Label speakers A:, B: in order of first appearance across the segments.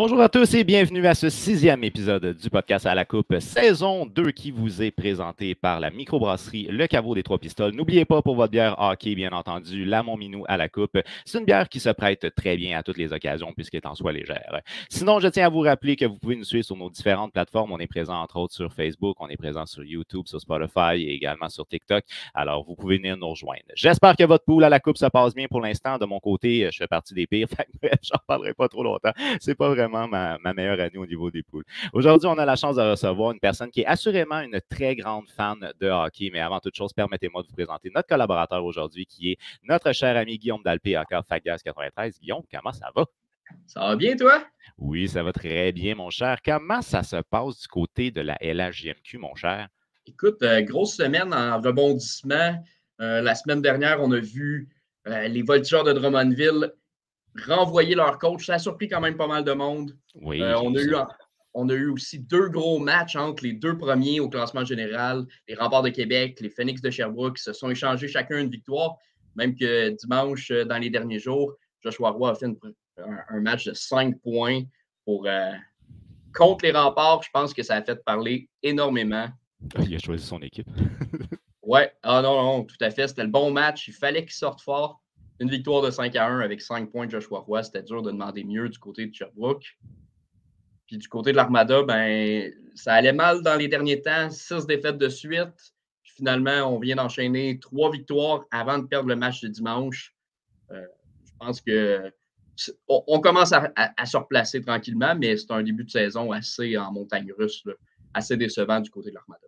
A: Bonjour à tous et bienvenue à ce 6e épisode du podcast à la coupe, saison 2 qui vous est présenté par la microbrasserie Le Caveau des Trois Pistoles. N'oubliez pas pour votre bière hockey, bien entendu, la Montminou à la coupe. C'est une bière qui se prête très bien à toutes les occasions puisqu'elle est en soi légère. Sinon, je tiens à vous rappeler que vous pouvez nous suivre sur nos différentes plateformes. On est présent entre autres sur Facebook, on est présent sur YouTube, sur Spotify et également sur TikTok. Alors, vous pouvez venir nous rejoindre. J'espère que votre pool à la coupe se passe bien pour l'instant. De mon côté, je fais partie des pires. Bref, j'en parlerai pas trop longtemps. C'est pas vraiment ma meilleure année au niveau des poules. Aujourd'hui, on a la chance de recevoir une personne qui est assurément une très grande fan de hockey. Mais avant toute chose, permettez-moi de vous présenter notre collaborateur aujourd'hui qui est notre cher ami Guillaume Dalpé, aka Facgas 93. Guillaume, comment ça va?
B: Ça va bien, toi?
A: Oui, ça va très bien, mon cher. Comment ça se passe du côté de la LHJMQ, mon cher?
B: Écoute, grosse semaine en rebondissement. La semaine dernière, on a vu les Voltigeurs de Drummondville renvoyer leur coach. Ça a surpris quand même pas mal de monde.
A: Oui, j'ai
B: on, a
A: vu
B: eu,
A: ça.
B: on a eu aussi deux gros matchs entre les deux premiers au classement général, les Remparts de Québec, les Phoenix de Sherbrooke, qui se sont échangés chacun une victoire. Même que dimanche, dans les derniers jours, Joshua Roy a fait un match de 5 points contre les Remparts. Je pense que ça a fait parler énormément.
A: Il a choisi son équipe.
B: Ouais, non, tout à fait. C'était le bon match. Il fallait qu'il sorte fort. Une victoire de 5-1 avec 5 points de Joshua Roy. C'était dur de demander mieux du côté de Sherbrooke. Puis du côté de l'Armada, ben, ça allait mal dans les derniers temps. 6 défaites de suite. Puis finalement, on vient d'enchaîner 3 victoires avant de perdre le match de dimanche. Je pense que on commence à se replacer tranquillement, mais c'est un début de saison assez en montagne russe, là, assez décevant du côté de l'Armada.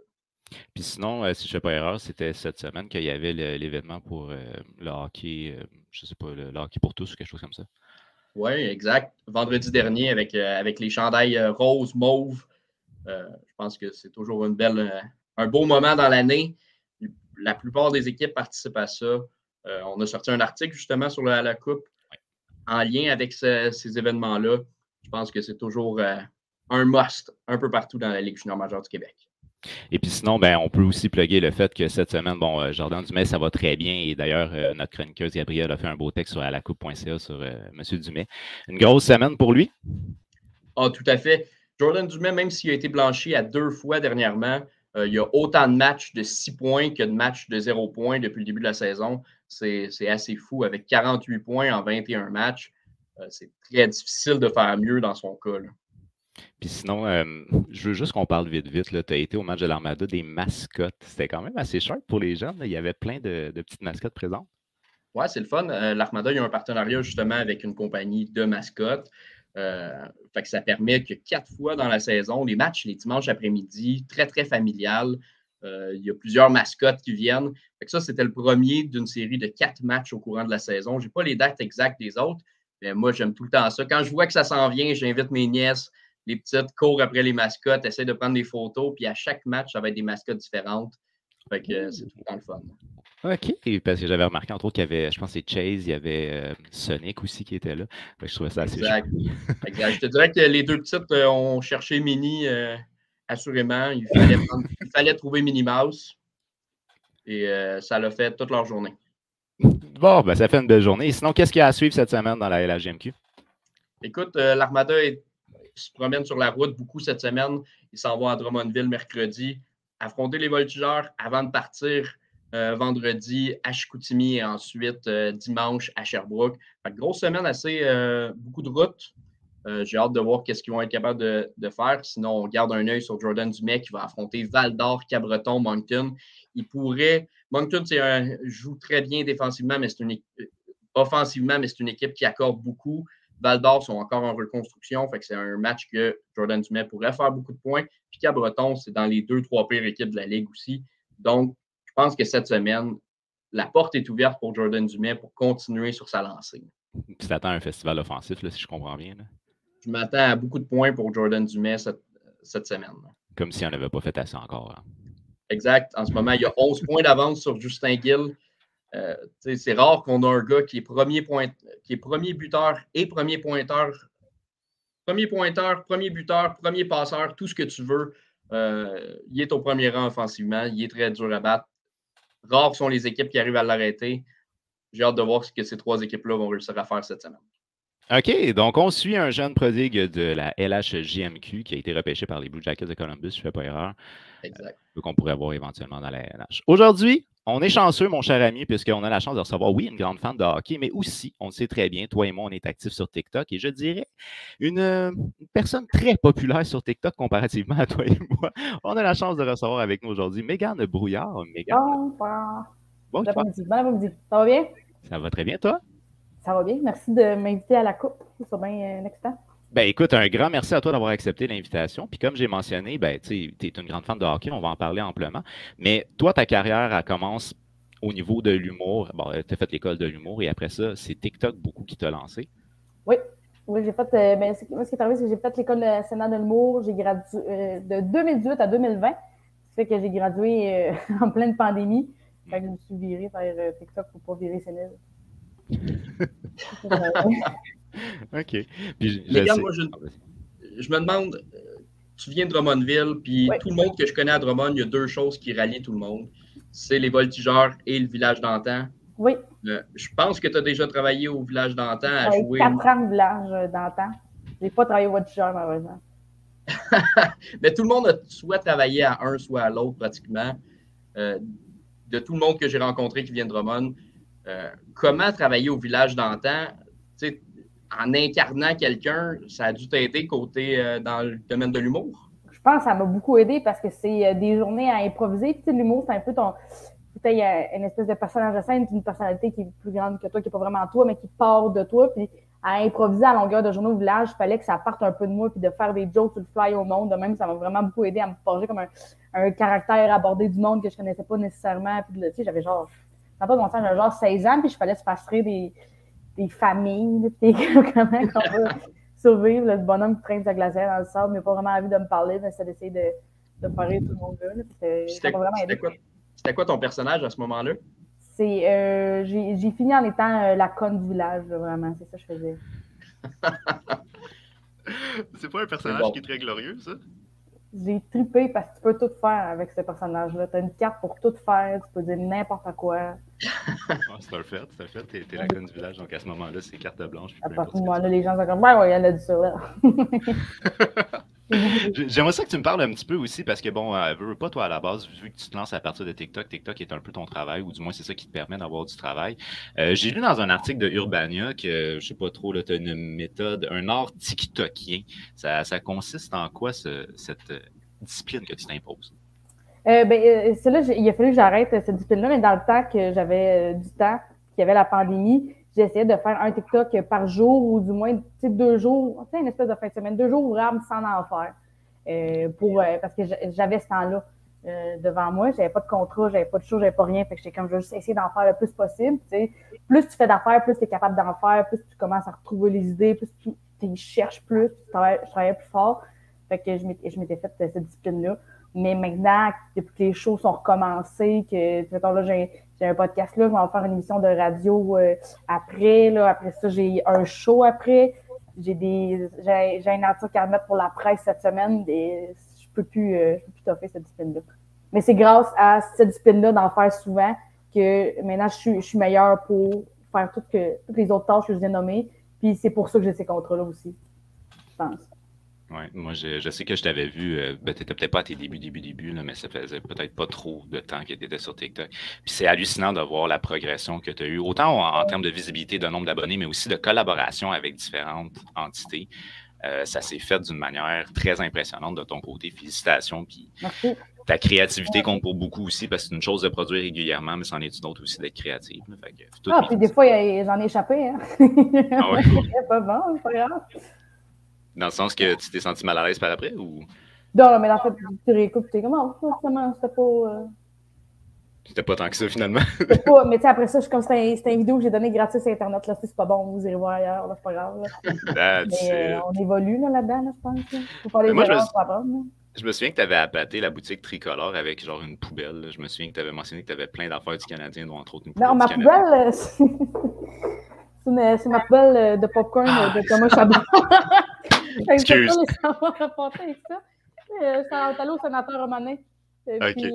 A: Puis sinon, si je ne fais pas erreur, c'était cette semaine qu'il y avait l'événement pour le hockey, je ne sais pas, le hockey pour tous ou quelque chose comme ça.
B: Oui, exact. Vendredi dernier, avec les chandails rose, mauve, je pense que c'est toujours un beau moment dans l'année. La plupart des équipes participent à ça. On a sorti un article justement sur la Coupe en lien avec ces événements-là. Je pense que c'est toujours un must un peu partout dans la Ligue junior majeure du Québec.
A: Et puis sinon, ben, on peut aussi plugger le fait que cette semaine, bon, Jordan Dumais, ça va très bien. Et d'ailleurs, notre chroniqueuse Gabrielle a fait un beau texte sur alacoupe.ca sur M. Dumais. Une grosse semaine pour lui.
B: Ah, tout à fait. Jordan Dumais, même s'il a été blanchi à 2 fois dernièrement, il y a autant de matchs de 6 points que de matchs de 0 points depuis le début de la saison. C'est assez fou. Avec 48 points en 21 matchs, c'est très difficile de faire mieux dans son cas, là.
A: Puis sinon, je veux juste qu'on parle vite. Tu as été au match de l'Armada des mascottes. C'était quand même assez sharp pour les jeunes. Là. Il y avait plein de petites mascottes présentes.
B: Ouais, c'est le fun. L'Armada, il y a un partenariat justement avec une compagnie de mascottes. Fait que ça permet que 4 fois dans la saison, les matchs les dimanches après-midi, très, très familial. Il y a plusieurs mascottes qui viennent. Fait que ça, c'était le premier d'une série de 4 matchs au courant de la saison. Je n'ai pas les dates exactes des autres, mais moi, j'aime tout le temps ça. Quand je vois que ça s'en vient, j'invite mes nièces, les petites, courent après les mascottes, essaient de prendre des photos, puis à chaque match, ça va être des mascottes différentes. Fait que c'est tout le temps le fun.
A: OK. Parce que j'avais remarqué, entre autres, qu'il y avait, je pense, c'est Chase, il y avait Sonic aussi qui était là. Fait que je trouvais ça assez
B: Exact.
A: chouette.
B: Exact. Je te dirais que les deux petites ont cherché Minnie assurément. Il fallait trouver Minnie Mouse et ça l'a fait toute leur journée.
A: Bon, ben, ça fait une belle journée. Et sinon, qu'est-ce qu'il y a à suivre cette semaine dans la LHGMQ?
B: Écoute, l'Armada se promène sur la route beaucoup cette semaine. Ils s'en vont à Drummondville mercredi, affronter les Voltigeurs avant de partir vendredi à Chicoutimi et ensuite dimanche à Sherbrooke. Fait que grosse semaine, beaucoup de routes. J'ai hâte de voir qu'est-ce qu'ils vont être capables de faire. Sinon, on garde un œil sur Jordan Dumais qui va affronter Val-d'Or, Cabreton, Moncton. Moncton joue très bien défensivement, mais offensivement, mais c'est une équipe qui accorde beaucoup. Val-d'Or sont encore en reconstruction. Fait que c'est un match que Jordan Dumais pourrait faire beaucoup de points. Puis Cabreton, c'est dans les 2-3 pires équipes de la Ligue aussi. Donc, je pense que cette semaine, la porte est ouverte pour Jordan Dumais pour continuer sur sa lancée.
A: Tu t'attends à un festival offensif, là, si je comprends bien. Là.
B: Je m'attends à beaucoup de points pour Jordan Dumais cette semaine.
A: Comme si on n'avait pas fait assez encore. Hein.
B: Exact. En ce moment, il y a 11 points d'avance sur Justin Gill. C'est rare qu'on a un gars qui est premier buteur et premier pointeur. Premier pointeur, premier buteur, premier passeur, tout ce que tu veux. Il est au premier rang offensivement. Il est très dur à battre. Rares sont les équipes qui arrivent à l'arrêter. J'ai hâte de voir ce que ces 3 équipes-là vont réussir à faire cette semaine.
A: OK, donc on suit un jeune prodigue de la LHJMQ qui a été repêché par les Blue Jackets de Columbus, je ne fais pas erreur,
B: Exact.
A: qu'on pourrait voir éventuellement dans la LH. Aujourd'hui, on est chanceux, mon cher ami, puisqu'on a la chance de recevoir, oui, une grande fan de hockey, mais aussi, on le sait très bien, toi et moi, on est actifs sur TikTok et je dirais une personne très populaire sur TikTok comparativement à toi et moi. On a la chance de recevoir avec nous aujourd'hui Mégane Brouillard. Mégane,
C: Bon après-midi. Bon après-midi. Ça va bien?
A: Ça va très bien, toi?
C: Ça va bien. Merci de m'inviter à la coupe. C'est bien excitant.
A: Ben écoute, un grand merci à toi d'avoir accepté l'invitation. Puis comme j'ai mentionné, ben tu es une grande fan de hockey, on va en parler amplement. Mais toi, ta carrière, elle commence au niveau de l'humour. Bon, tu as fait l'école de l'humour et après ça, c'est TikTok beaucoup qui t'a lancé.
C: Oui, j'ai fait. Ce qui est arrivé, c'est que j'ai fait l'école nationale de l'humour. J'ai gradué de 2018 à 2020. Ça fait que j'ai gradué en pleine pandémie. Fait que je me suis virée vers TikTok pour pas virer sénile.
A: OK. Puis,
B: Mégane, moi, je me demande, tu viens de Drummondville, puis tout le monde que je connais à Drummond, il y a deux choses qui rallient tout le monde. C'est les voltigeurs et le village d'antan.
C: Oui.
B: Je pense que tu as déjà travaillé au village d'antan à jouer.
C: 4 ans de village d'antan. Je n'ai pas travaillé au voltigeur, malheureusement.
B: Mais tout le monde a soit travaillé à un, soit à l'autre, pratiquement. De tout le monde que j'ai rencontré qui vient de Drummond, comment travailler au village d'antan? En incarnant quelqu'un, ça a dû t'aider côté dans le domaine de l'humour?
C: Je pense que ça m'a beaucoup aidé parce que c'est des journées à improviser. Puis l'humour, c'est un peu ton... Il y a une espèce de personnage de scène, une personnalité qui est plus grande que toi, qui n'est pas vraiment toi, mais qui part de toi. Puis à improviser à longueur de journée au village, il fallait que ça parte un peu de moi, puis de faire des jokes sur le fly au monde. De même, ça m'a vraiment beaucoup aidé à me forger comme un caractère abordé du monde que je connaissais pas nécessairement. Puis tu sais, j'avais genre, ça n'a pas de bon sens, j'avais genre 16 ans, puis je fallait se passer des familles, puis comment on peut survivre. Le bonhomme qui traîne sa glacière dans le sable, mais pas vraiment envie de me parler, mais c'est d'essayer de faire rire tout le monde là.
B: C'était quoi ton personnage à ce moment-là?
C: J'ai fini en étant la conne du village, là, vraiment. C'est ça que je faisais.
A: C'est pas un personnage qui est très glorieux, ça?
C: J'ai trippé parce que tu peux tout faire avec ce personnage-là. Tu as une carte pour tout faire, tu peux dire n'importe quoi.
A: C'est un fait. T'es la conne du village, donc à ce moment-là, c'est carte blanche.
C: À partir de ce moment-là, les gens sont comme, ouais, il y en a du ça, là.
A: J'aimerais ça que tu me parles un petit peu aussi, parce que bon, veux pas toi à la base, vu que tu te lances à partir de TikTok, TikTok est un peu ton travail, ou du moins c'est ça qui te permet d'avoir du travail. J'ai lu dans un article de Urbania que, je sais pas trop, tu as une méthode, un art tiktokien. Ça consiste en quoi cette discipline que tu t'imposes?
C: C'est là, il a fallu que j'arrête cette discipline-là, mais dans le temps que j'avais du temps, qu'il y avait la pandémie, j'essayais de faire un TikTok par jour ou du moins 2 jours, une espèce de fin de semaine, 2 jours ouvrables sans en faire. Parce que j'avais ce temps-là devant moi, j'avais pas de contrat, j'avais pas de show, j'avais pas rien, fait que j'étais comme je vais juste essayer d'en faire le plus possible. T'sais. Plus tu fais d'affaires, plus tu es capable d'en faire, plus tu commences à retrouver les idées, plus tu cherches plus, je travaillais plus fort. Fait que je m'étais fait cette discipline-là. Mais maintenant, depuis que les shows sont recommencés, que mettons, là, j'ai un podcast là, je vais en faire une émission de radio après. Là, après ça, j'ai un show après. J'ai un article à mettre pour la presse cette semaine. Et je peux plus toffer cette discipline-là. Mais c'est grâce à cette discipline-là d'en faire souvent que maintenant je suis meilleure pour faire toutes les autres tâches que je viens de nommer. Puis c'est pour ça que j'ai ces contrats-là aussi, je pense.
A: Oui, moi, je sais que je t'avais vu, tu n'étais peut-être pas à tes débuts, là, mais ça faisait peut-être pas trop de temps que tu étais sur TikTok. Puis c'est hallucinant de voir la progression que tu as eue, autant en termes de visibilité, de nombre d'abonnés, mais aussi de collaboration avec différentes entités. Ça s'est fait d'une manière très impressionnante de ton côté. Félicitations. Puis
C: merci.
A: Ta créativité compte pour beaucoup aussi, parce que c'est une chose de produire régulièrement, mais c'en est une autre aussi d'être créative. Là. Fait que,
C: puis des fois, j'en ai échappé. Hein?
A: Ah ouais?
C: C'est pas bon, c'est pas grave.
A: Dans le sens que tu t'es senti mal à l'aise par après ou?
C: Non, mais en fait, tu réécoutes, tu es comme, finalement, c'était pas.
A: C'était pas tant que ça, finalement.
C: C'était pas, mais tu sais, après ça, c'était une vidéo que j'ai donnée gratis sur Internet. Là, c'est pas bon, vous irez voir ailleurs, là, c'est pas grave. Là. Mais on évolue là-dedans, là, je pense. Il faut pas les erreurs pour apprendre.
A: Je me souviens que tu avais appâté la boutique Tricolore avec genre une poubelle. Là. Je me souviens que tu avais mentionné que tu avais plein d'affaires du Canadien, dont entre autres une poubelle.
C: Non, ma poubelle, c'est ma poubelle de popcorn de Thomas Chabot.
A: Excuse.
C: Ça allé au sénateur romanais. Puis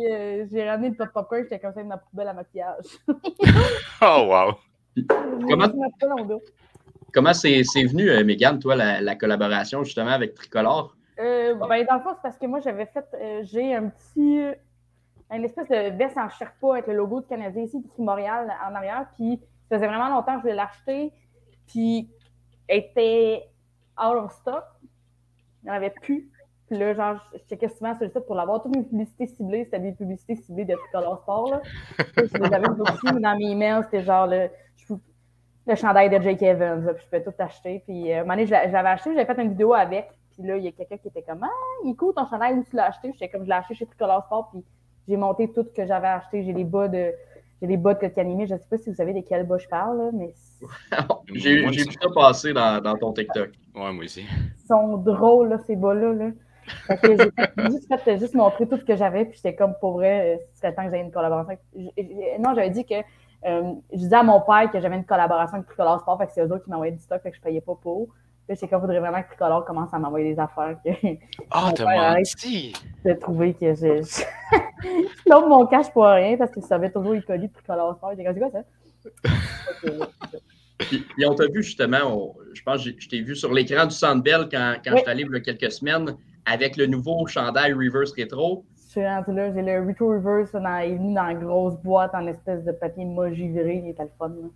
C: j'ai ramené le popcorn, j'étais comme ça avec ma poubelle à maquillage.
A: Oh wow!
B: Comment c'est venu, Mégane, toi, la collaboration justement avec Tricolore?
C: Ben, dans le fond, c'est parce que moi, j'avais fait, j'ai une espèce de veste en Sherpa avec le logo du Canadien ici, puis Montréal en arrière. Puis ça faisait vraiment longtemps que je voulais l'acheter. Puis elle était out of stock. Il n'y en avait plus. Puis là, genre, je checkais souvent sur le site pour l'avoir. Toutes mes publicités ciblées, c'était des publicités ciblées de Tricolore Sport. Là. Je les avais aussi, mais dans mes emails, c'était genre le chandail de Jake Evans. Là, puis je pouvais tout acheter. Puis à un moment donné, je l'avais acheté, j'avais fait une vidéo avec. Puis là, il y a quelqu'un qui était comme « il est cool ton chandail, où tu l'as acheté? » J'étais comme, je l'ai acheté chez Tricolore Sport. Puis j'ai monté tout ce que j'avais acheté. J'ai les bas de Kotkaniemi. Je ne sais pas si vous savez de quel bas je parle, là, mais
B: j'ai vu ça passer dans ton TikTok.
A: Ouais, moi aussi.
C: Ils sont drôles, là, ces bas-là. Là. J'ai juste montré tout ce que j'avais, puis j'étais comme, pour vrai, c'était temps que j'aie une collaboration. Non, j'avais dit que je disais à mon père que j'avais une collaboration avec Tricolore Sport, fait que c'est eux autres qui m'envoyaient du stock, fait que je payais pas pour. Puis j'étais comme, faudrait vraiment que Tricolore commence à m'envoyer des affaires.
A: T'as menti!
C: De trouver que je lombe mon cash pour rien, parce que je savais toujours les colis de Tricolore Sport. J'étais comme, c'est quoi ça?
B: Puis on t'a vu justement, je pense que je t'ai vu sur l'écran du Centre Bell quand je suis allé il y a quelques semaines avec le nouveau chandail Reverse Retro.
C: Je suis rentrée là, j'ai le Retro Reverse, il est venu dans une grosse boîte en espèce de papier moji viré, il était le fun. Là.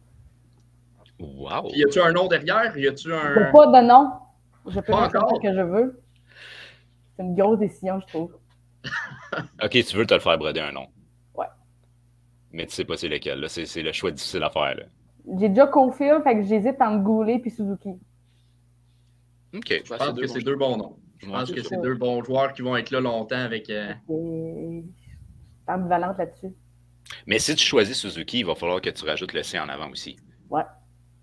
A: Wow!
B: Puis y a-tu un nom derrière? Y a-tu un...
C: Pas de nom. Je peux
B: pas
C: faire
B: encore
C: ce que je veux. C'est une grosse décision, je trouve.
A: Ok, tu veux te le faire broder un nom.
C: Ouais.
A: Mais tu sais pas c'est lequel, là. C'est le choix difficile à faire, là.
C: J'ai déjà Cofield, fait que j'hésite entre Goulet et Suzuki.
A: Ok.
B: Je pense que c'est deux bons noms. Je pense que c'est deux bons joueurs qui vont être là longtemps avec...
C: ambivalente là-dessus.
A: Mais si tu choisis Suzuki, il va falloir que tu rajoutes le C en avant aussi.
C: Ouais.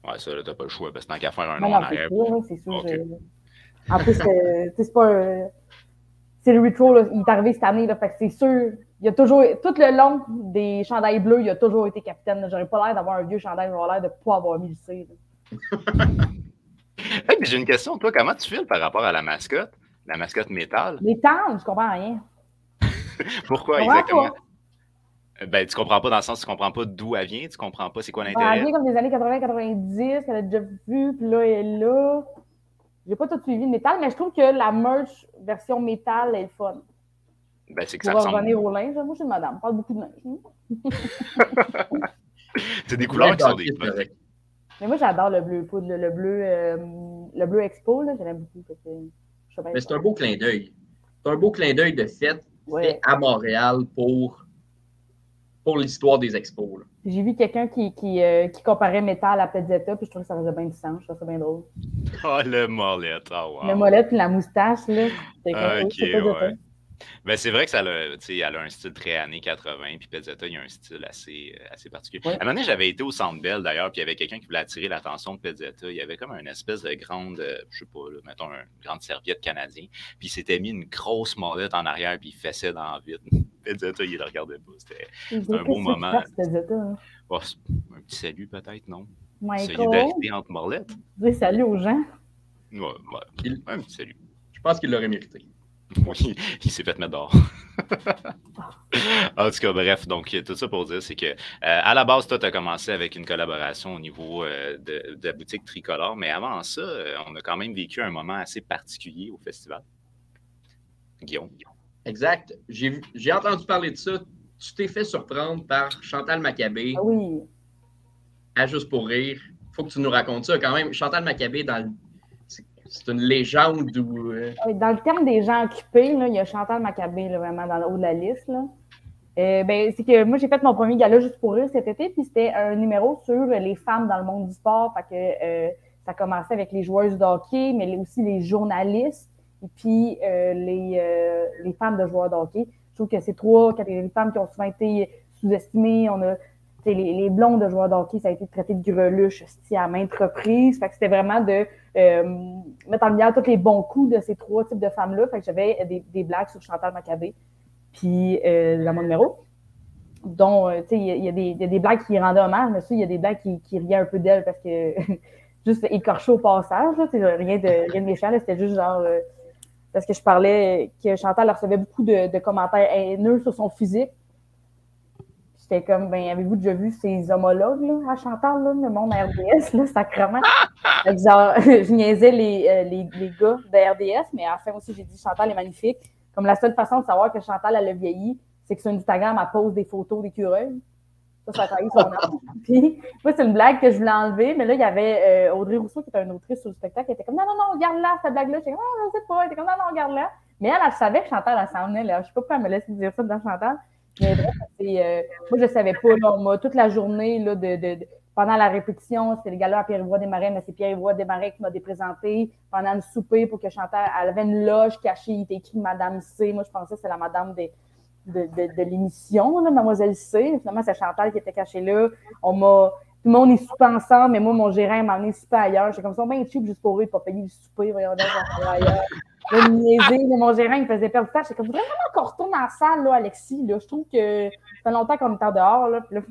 A: Ouais, ça, là, t'as pas le choix, parce que tant qu'à faire un nom en arrière.
C: C'est sûr.
A: Okay.
C: En plus, c'est pas... c'est le retro, là, il est arrivé cette année, là, fait que c'est sûr... Il a toujours... Tout le long des chandails bleus, il a toujours été capitaine. J'aurais pas l'air d'avoir un vieux chandail, j'aurais l'air de pas avoir mis le C.
A: Hey, j'ai une question, toi, comment tu files par rapport à la mascotte métal?
C: Métal, je comprends rien.
A: Pourquoi exactement? Ben, tu comprends pas dans le sens, tu comprends pas d'où elle vient, tu comprends pas c'est quoi l'intérêt.
C: Elle vient comme des années 80-90, qu'elle a déjà vu, puis là, elle est là. J'ai pas tout suivi de métal, mais je trouve que la merch version métal est le fun.
A: Ben, c'est que ça
C: ressemble.
A: ressemble.
C: Revenir au linge, moi, je suis une madame, je parle beaucoup de linge.
A: C'est des couleurs qui sont des couleurs.
C: Mais moi, j'adore le bleu poudre, le bleu expo, là, j'aime beaucoup.
B: Mais c'est un beau clin d'œil. C'est un beau clin d'œil de fête fait à Montréal pour l'histoire des expos.
C: J'ai vu quelqu'un qui comparait métal à Pezzetta, puis je trouve que ça faisait bien du sens. Je trouve ça bien drôle.
A: Oh, le molette. Oh, wow.
C: Le molette puis la moustache, là.
A: Ok, ouais. Ben, c'est vrai que ça elle a un style très années 80, puis Pezzetta, il y a un style assez particulier. Ouais. À un moment donné, j'avais été au Centre Bell, d'ailleurs, puis il y avait quelqu'un qui voulait attirer l'attention de Pezzetta. Il y avait comme une espèce de grande, je sais pas, là, mettons, une grande serviette canadienne, puis il s'était mis une grosse molette en arrière, puis il fessait dans la vitre. Pezzetta, il le regardait pas. C'était un beau moment. Oh, un petit salut, peut-être, non? Solidarité entre morlettes.
C: Oui, salut aux gens.
A: Ouais, un petit salut.
B: Je pense qu'il l'aurait mérité.
A: Oui, il s'est fait mettre dehors. En tout cas, bref, donc tout ça pour dire, c'est que à la base, toi, tu as commencé avec une collaboration au niveau de la boutique Tricolore, mais avant ça, on a quand même vécu un moment assez particulier au festival. Guillaume.
B: Exact. J'ai entendu parler de ça. Tu t'es fait surprendre par Chantal Maccabé.
C: Ah oui.
B: À Juste pour rire. Il faut que tu nous racontes ça quand même. Chantal Maccabé, c'est une légende où...
C: Dans le terme des gens occupés, là, il y a Chantal Maccabé là, vraiment dans le haut de la liste. Là. C'est que moi, j'ai fait mon premier gala Juste pour rire cet été, puis c'était un numéro sur les femmes dans le monde du sport. Fait que, ça commençait avec les joueuses de hockey, mais aussi les journalistes et puis les femmes de joueurs de hockey. Je trouve que c'est trois catégories de femmes qui ont souvent été sous-estimées. On a les blondes de joueurs de hockey, ça a été traité de greluche à maintes reprises. Fait que c'était vraiment de mettre en lumière tous les bons coups de ces trois types de femmes-là. Fait que j'avais des blagues sur Chantal Maccabé puis dans mon numéro. Dont, il y a des blagues qui rendaient hommage, mais il y a des blagues qui riaient un peu d'elle parce que juste écorché au passage, là, rien de méchant, c'était juste genre parce que je parlais que Chantal recevait beaucoup de commentaires haineux sur son physique. j'étais comme, ben, avez-vous déjà vu ces homologues, là, à Chantal, là, le monde à RDS, là, sacrément? Genre, je niaisais les gars de RDS, mais à la fin aussi, j'ai dit Chantal est magnifique. Comme la seule façon de savoir que Chantal, elle a vieilli, c'est que sur Instagram, elle pose des photos d'écureuils. Ça a trahi son âge. Puis, moi, c'est une blague que je voulais enlever, mais là, il y avait Audrey Rousseau, qui était une autrice sur le spectacle, qui était comme, non, regarde-la, cette blague-là. J'étais comme, non, je sais pas. Elle était comme, non, regarde-la. Mais elle savait que Chantal, elle s'en venait, là. Je sais pas pourquoi elle me laisse dire ça dans Chantal. Mais bref, moi, je savais pas, là. On m'a toute la journée, là, pendant la répétition, c'était les gars-là à Pierre-Yvroy Desmarais, mais c'est Pierre-Yvroy Desmarais qui m'a déprésenté pendant le souper pour que Chantal, elle avait une loge cachée, il était écrit Madame C. Moi, je pensais que c'était la madame de l'émission, là, Mademoiselle C. Finalement, c'est Chantal qui était cachée là. Tout le monde est soupé ensemble, mais moi, mon gérant m'a emmené souper ailleurs. J'étais comme ça, bien cheap juste pour eux, pas payer le souper, voyons donc, ailleurs. Là, niaiser, mon gérant, il me faisait perdre du temps. J'étais comme, vraiment qu'on retourne dans la salle, là, Alexis, là. Je trouve que ça fait longtemps qu'on était dehors, là. Puis là,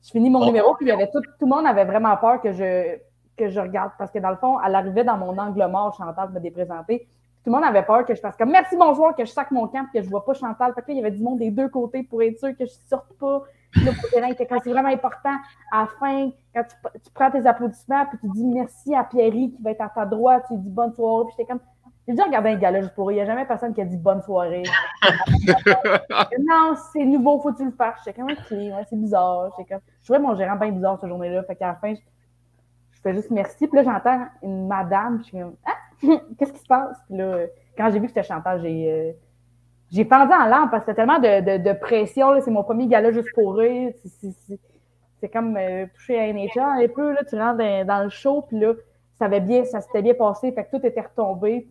C: je finis mon numéro, puis il y avait tout le monde avait vraiment peur que je regarde, parce que dans le fond, elle arrivait dans mon angle mort, Chantal me déprésenter. Tout le monde avait peur que je fasse comme merci, bonjour, que je sac mon camp, que je vois pas Chantal. Fait que là, il y avait du monde des deux côtés pour être sûr que je sorte pas. Puis là, pour le était quand c'est vraiment important, à la fin, quand tu prends tes applaudissements, puis tu dis merci à Pierry qui va être à ta droite, tu dis bonne soirée. Puis j'étais comme, j'ai déjà regardé un gars-là juste pour eux. Il n'y a jamais personne qui a dit bonne soirée. Non, c'est nouveau, faut que tu le fasses. J'étais comme, ok, ouais, c'est bizarre. Je trouvais mon gérant bien bizarre cette journée-là. Fait qu'à la fin, je fais juste merci. Puis là, j'entends une madame, je suis comme, ah! Qu'est-ce qui se passe? Puis là, quand j'ai vu que c'était Chantal, j'ai pendu en larmes parce que c'était tellement de pression. Là. C'est mon premier gala juste pour eux. C'est comme toucher à NHL un peu. Là. Tu rentres dans le show, puis là, ça s'était bien passé. Fait que tout était retombé.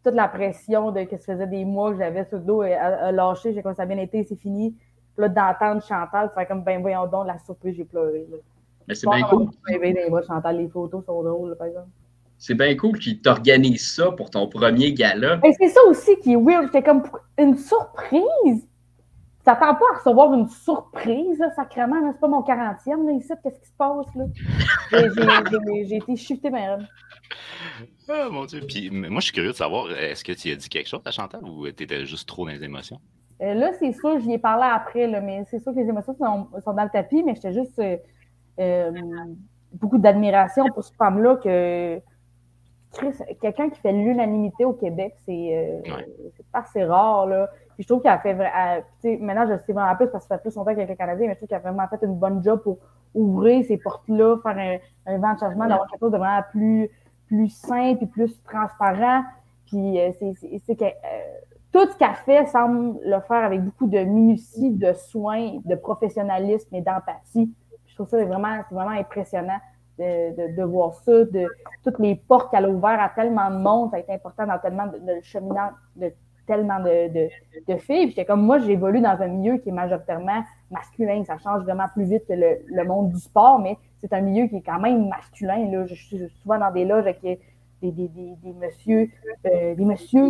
C: Toute la pression que ça faisait des mois que j'avais sur le dos a lâché. J'ai comme ça a bien été, c'est fini. Puis là, d'entendre Chantal, ça fait comme, ben voyons donc, la surprise, j'ai pleuré. Là.
B: Mais c'est bien cool.
C: Chantal, les photos sont drôles, là, par exemple.
B: C'est bien cool qu'ils t'organisent ça pour ton premier gala.
C: Et c'est ça aussi qui est weird. C'était comme une surprise. Tu t'attends pas à recevoir une surprise, là, sacrément. Là. C'est pas mon 40e, là, ici. Qu'est-ce qui se passe, là? J'ai été shiftée, ben.
A: Oh mon Dieu. Puis moi, je suis curieux de savoir, est-ce que tu as dit quelque chose à Chantal ou tu étais juste trop dans les émotions?
C: Là, c'est sûr, j'y ai parlé après, là, mais c'est sûr que les émotions sont dans le tapis, mais j'étais juste beaucoup d'admiration pour cette femme-là que quelqu'un qui fait l'unanimité au Québec, c'est pas assez rare, là. Puis je trouve qu'elle a fait maintenant, je sais vraiment plus parce que ça fait plus longtemps qu'elle est Canadien, mais je trouve qu'elle a vraiment fait une bonne job pour ouvrir ces portes-là, faire un vent de changement, d'avoir quelque chose de vraiment plus simple et plus transparent. Puis c'est que tout ce qu'elle fait semble le faire avec beaucoup de minutie, de soin, de professionnalisme et d'empathie. Je trouve ça vraiment impressionnant de voir ça, de toutes les portes qu'elle a ouvertes à tellement de monde, ça a été important dans tellement de cheminant de tellement de filles. Puis j'étais comme, moi, j'évolue dans un milieu qui est majoritairement masculin. Ça change vraiment plus vite que le monde du sport, mais c'est un milieu qui est quand même masculin. Là. Je suis souvent dans des loges avec des messieurs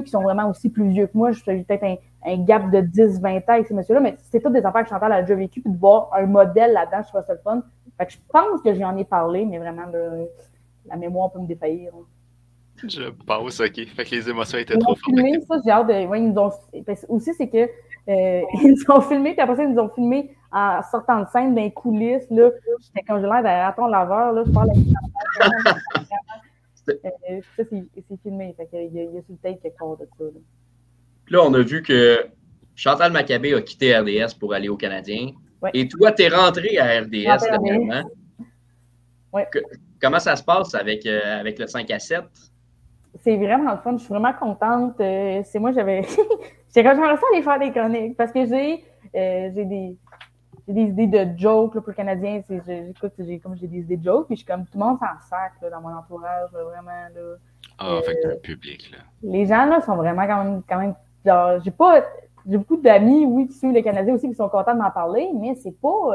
C: qui sont vraiment aussi plus vieux que moi. J'ai peut-être un gap de 10-20 ans avec ces messieurs-là, mais c'est toutes des affaires que Chantal a déjà vécues, puis de voir un modèle là-dedans, je trouve ça le fun. Fait que je pense que j'en ai parlé, mais vraiment, la mémoire peut me défaillir.
A: Je pense, OK. Fait que les émotions étaient trop fortes.
C: Filmé, ça, j'ai hâte de... Ouais, ils nous ont... Aussi, c'est que ils nous ont filmé, puis après ça, ils nous ont filmé en sortant de scène, dans les coulisses, là. J'étais comme j'ai l'air d'un raton laveur, là. Je parle avec ça, c'est filmé. Fait qu'il y a sur le tape quelque part de ça.
B: Puis là, on a vu que Chantal Maccabé a quitté RDS pour aller au Canadien.
C: Ouais.
B: Et toi, tu es rentré à RDS dernièrement.
C: Ouais.
B: Comment ça se passe avec le 5 à 7?
C: C'est vraiment le fun. Je suis vraiment contente. C'est moi, j'aimerais ça aller faire des chroniques parce que j'ai des idées de jokes là, pour le Canadien. J'ai des idées de jokes, puis je suis comme tout le monde s'en sac là, dans mon entourage, là, vraiment. Là.
A: Ah, fait que le public, là.
C: Les gens là sont vraiment quand même genre, j'ai beaucoup d'amis, oui, qui suivent le Canadien aussi, qui sont contents de m'en parler, mais c'est pas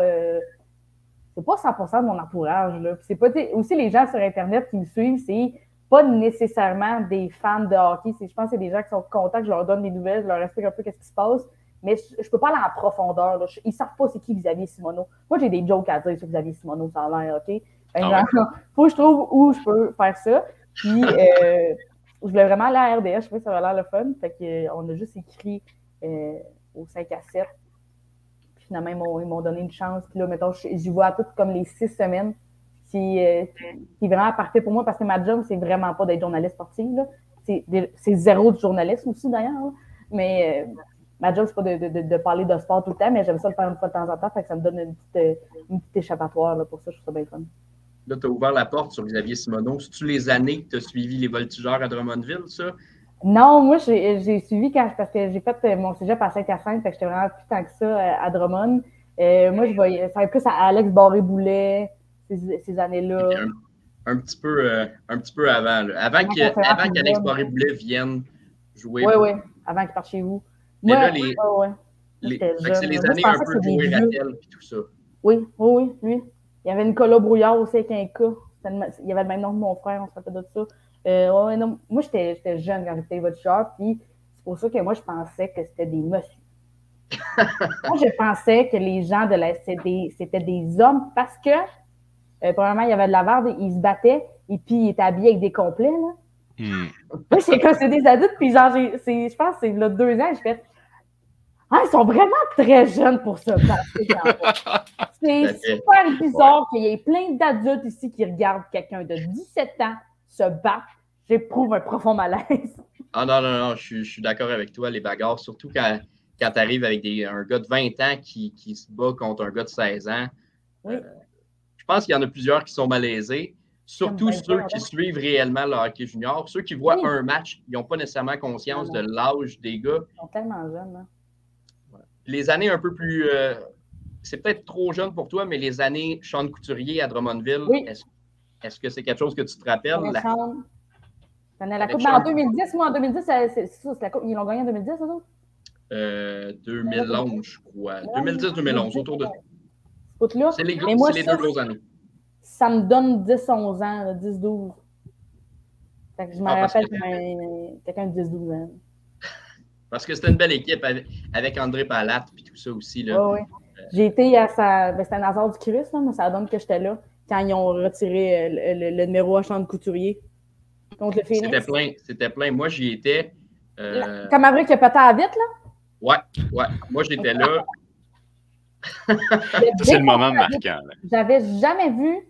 C: 100% de mon entourage. Là. Puis c'est pas aussi les gens sur Internet qui me suivent, c'est pas nécessairement des fans de hockey. Je pense que c'est des gens qui sont contents que je leur donne des nouvelles, je leur explique un peu qu'est-ce qui se passe, mais je peux pas aller en profondeur. Là. Ils savent pas c'est qui Xavier Simoneau. Moi, j'ai des jokes à dire sur Xavier Simoneau, ça a l'air, OK? Faut que je trouve où je peux faire ça. Puis, je voulais vraiment aller à RDS, je trouvais que ça avait l'air le fun. Fait qu'on a juste écrit au 5 à 7 finalement, ils m'ont donné une chance. Puis là, mettons, j'y vois à toutes comme les 6 semaines. Qui est vraiment parfait pour moi parce que ma job, c'est vraiment pas d'être journaliste sportive. Là. C'est zéro du journalisme aussi, d'ailleurs. Là. Mais ma job, c'est pas de parler de sport tout le temps, mais j'aime ça le faire une fois de temps en temps. Fait que ça me donne une petite échappatoire là, pour ça. Je trouve ça bien fun.
B: Là, tu as ouvert la porte sur Xavier Simoneau. C'est-tu les années que tu as suivi les Voltigeurs à Drummondville, ça?
C: Non, moi, j'ai suivi parce que j'ai fait mon cégep à Saint-Hyacinthe, fait que j'étais vraiment plus tant que ça à Drummond. Moi, je voyais, ça va plus à Alex Barré-Boulet, ces années-là.
B: Un petit peu avant. Là. Avant qu'Alex Barré-Boulet vienne jouer.
C: Oui, avant qu'il parte chez vous.
B: Mais
C: moi,
B: là, c'est les années un peu de jouer Rattel et tout ça.
C: Oui, lui. Il y avait Nicolas Brouillard aussi avec un K. Il y avait le même nom que mon frère, on se rappelle de ça. Non, moi, j'étais jeune quand j'étais Voltigeur, puis c'est pour ça que moi, je pensais que c'était des messieurs. Moi, je pensais que les gens de la SCD, c'était des hommes parce que, probablement, il y avait de la varde, ils se battaient, et puis ils étaient habillés avec des complets, là. Moi, c'est des adultes, puis genre, je pense que c'est là 2 ans, je fais ah, ils sont vraiment très jeunes pour se battre. C'est super bizarre qu'il y ait plein d'adultes ici qui regardent quelqu'un de 17 ans se battre. J'éprouve un profond malaise.
B: Ah non, je suis d'accord avec toi, les bagarres, surtout quand tu arrives avec un gars de 20 ans qui se bat contre un gars de 16 ans.
C: Oui.
B: Je pense qu'il y en a plusieurs qui sont malaisés, surtout ceux qui suivent réellement le hockey junior. Ceux qui voient un match, ils n'ont pas nécessairement conscience de l'âge des gars.
C: Ils sont tellement jeunes. Hein?
B: Les années un peu plus... c'est peut-être trop jeune pour toi, mais les années Sean Couturier à Drummondville, est-ce que c'est quelque chose que tu te rappelles?
C: La Coupe en 2010. Moi, en 2010, c'est ça, la Coupe. Ils l'ont gagné en 2010, ça,
B: 2011, je crois. 2010-2011, autour de... C'est les 2 grosses années.
C: Ça me donne 10-11 ans, 10-12. Fait que je me rappelle quelqu'un de 10-12 ans.
B: Parce que c'était une belle équipe avec André Palat et tout ça aussi. Là.
C: Oui. J'ai été à c'était un hasard du Christ, mais ça donne que j'étais là quand ils ont retiré le numéro à Sean Couturier contre le Phoenix.
B: C'était plein. Moi, j'y étais.
C: Comme Avril qui a pété à vite, là?
B: Ouais. Moi, j'étais là.
A: C'est le moment marquant.
C: J'avais jamais vu.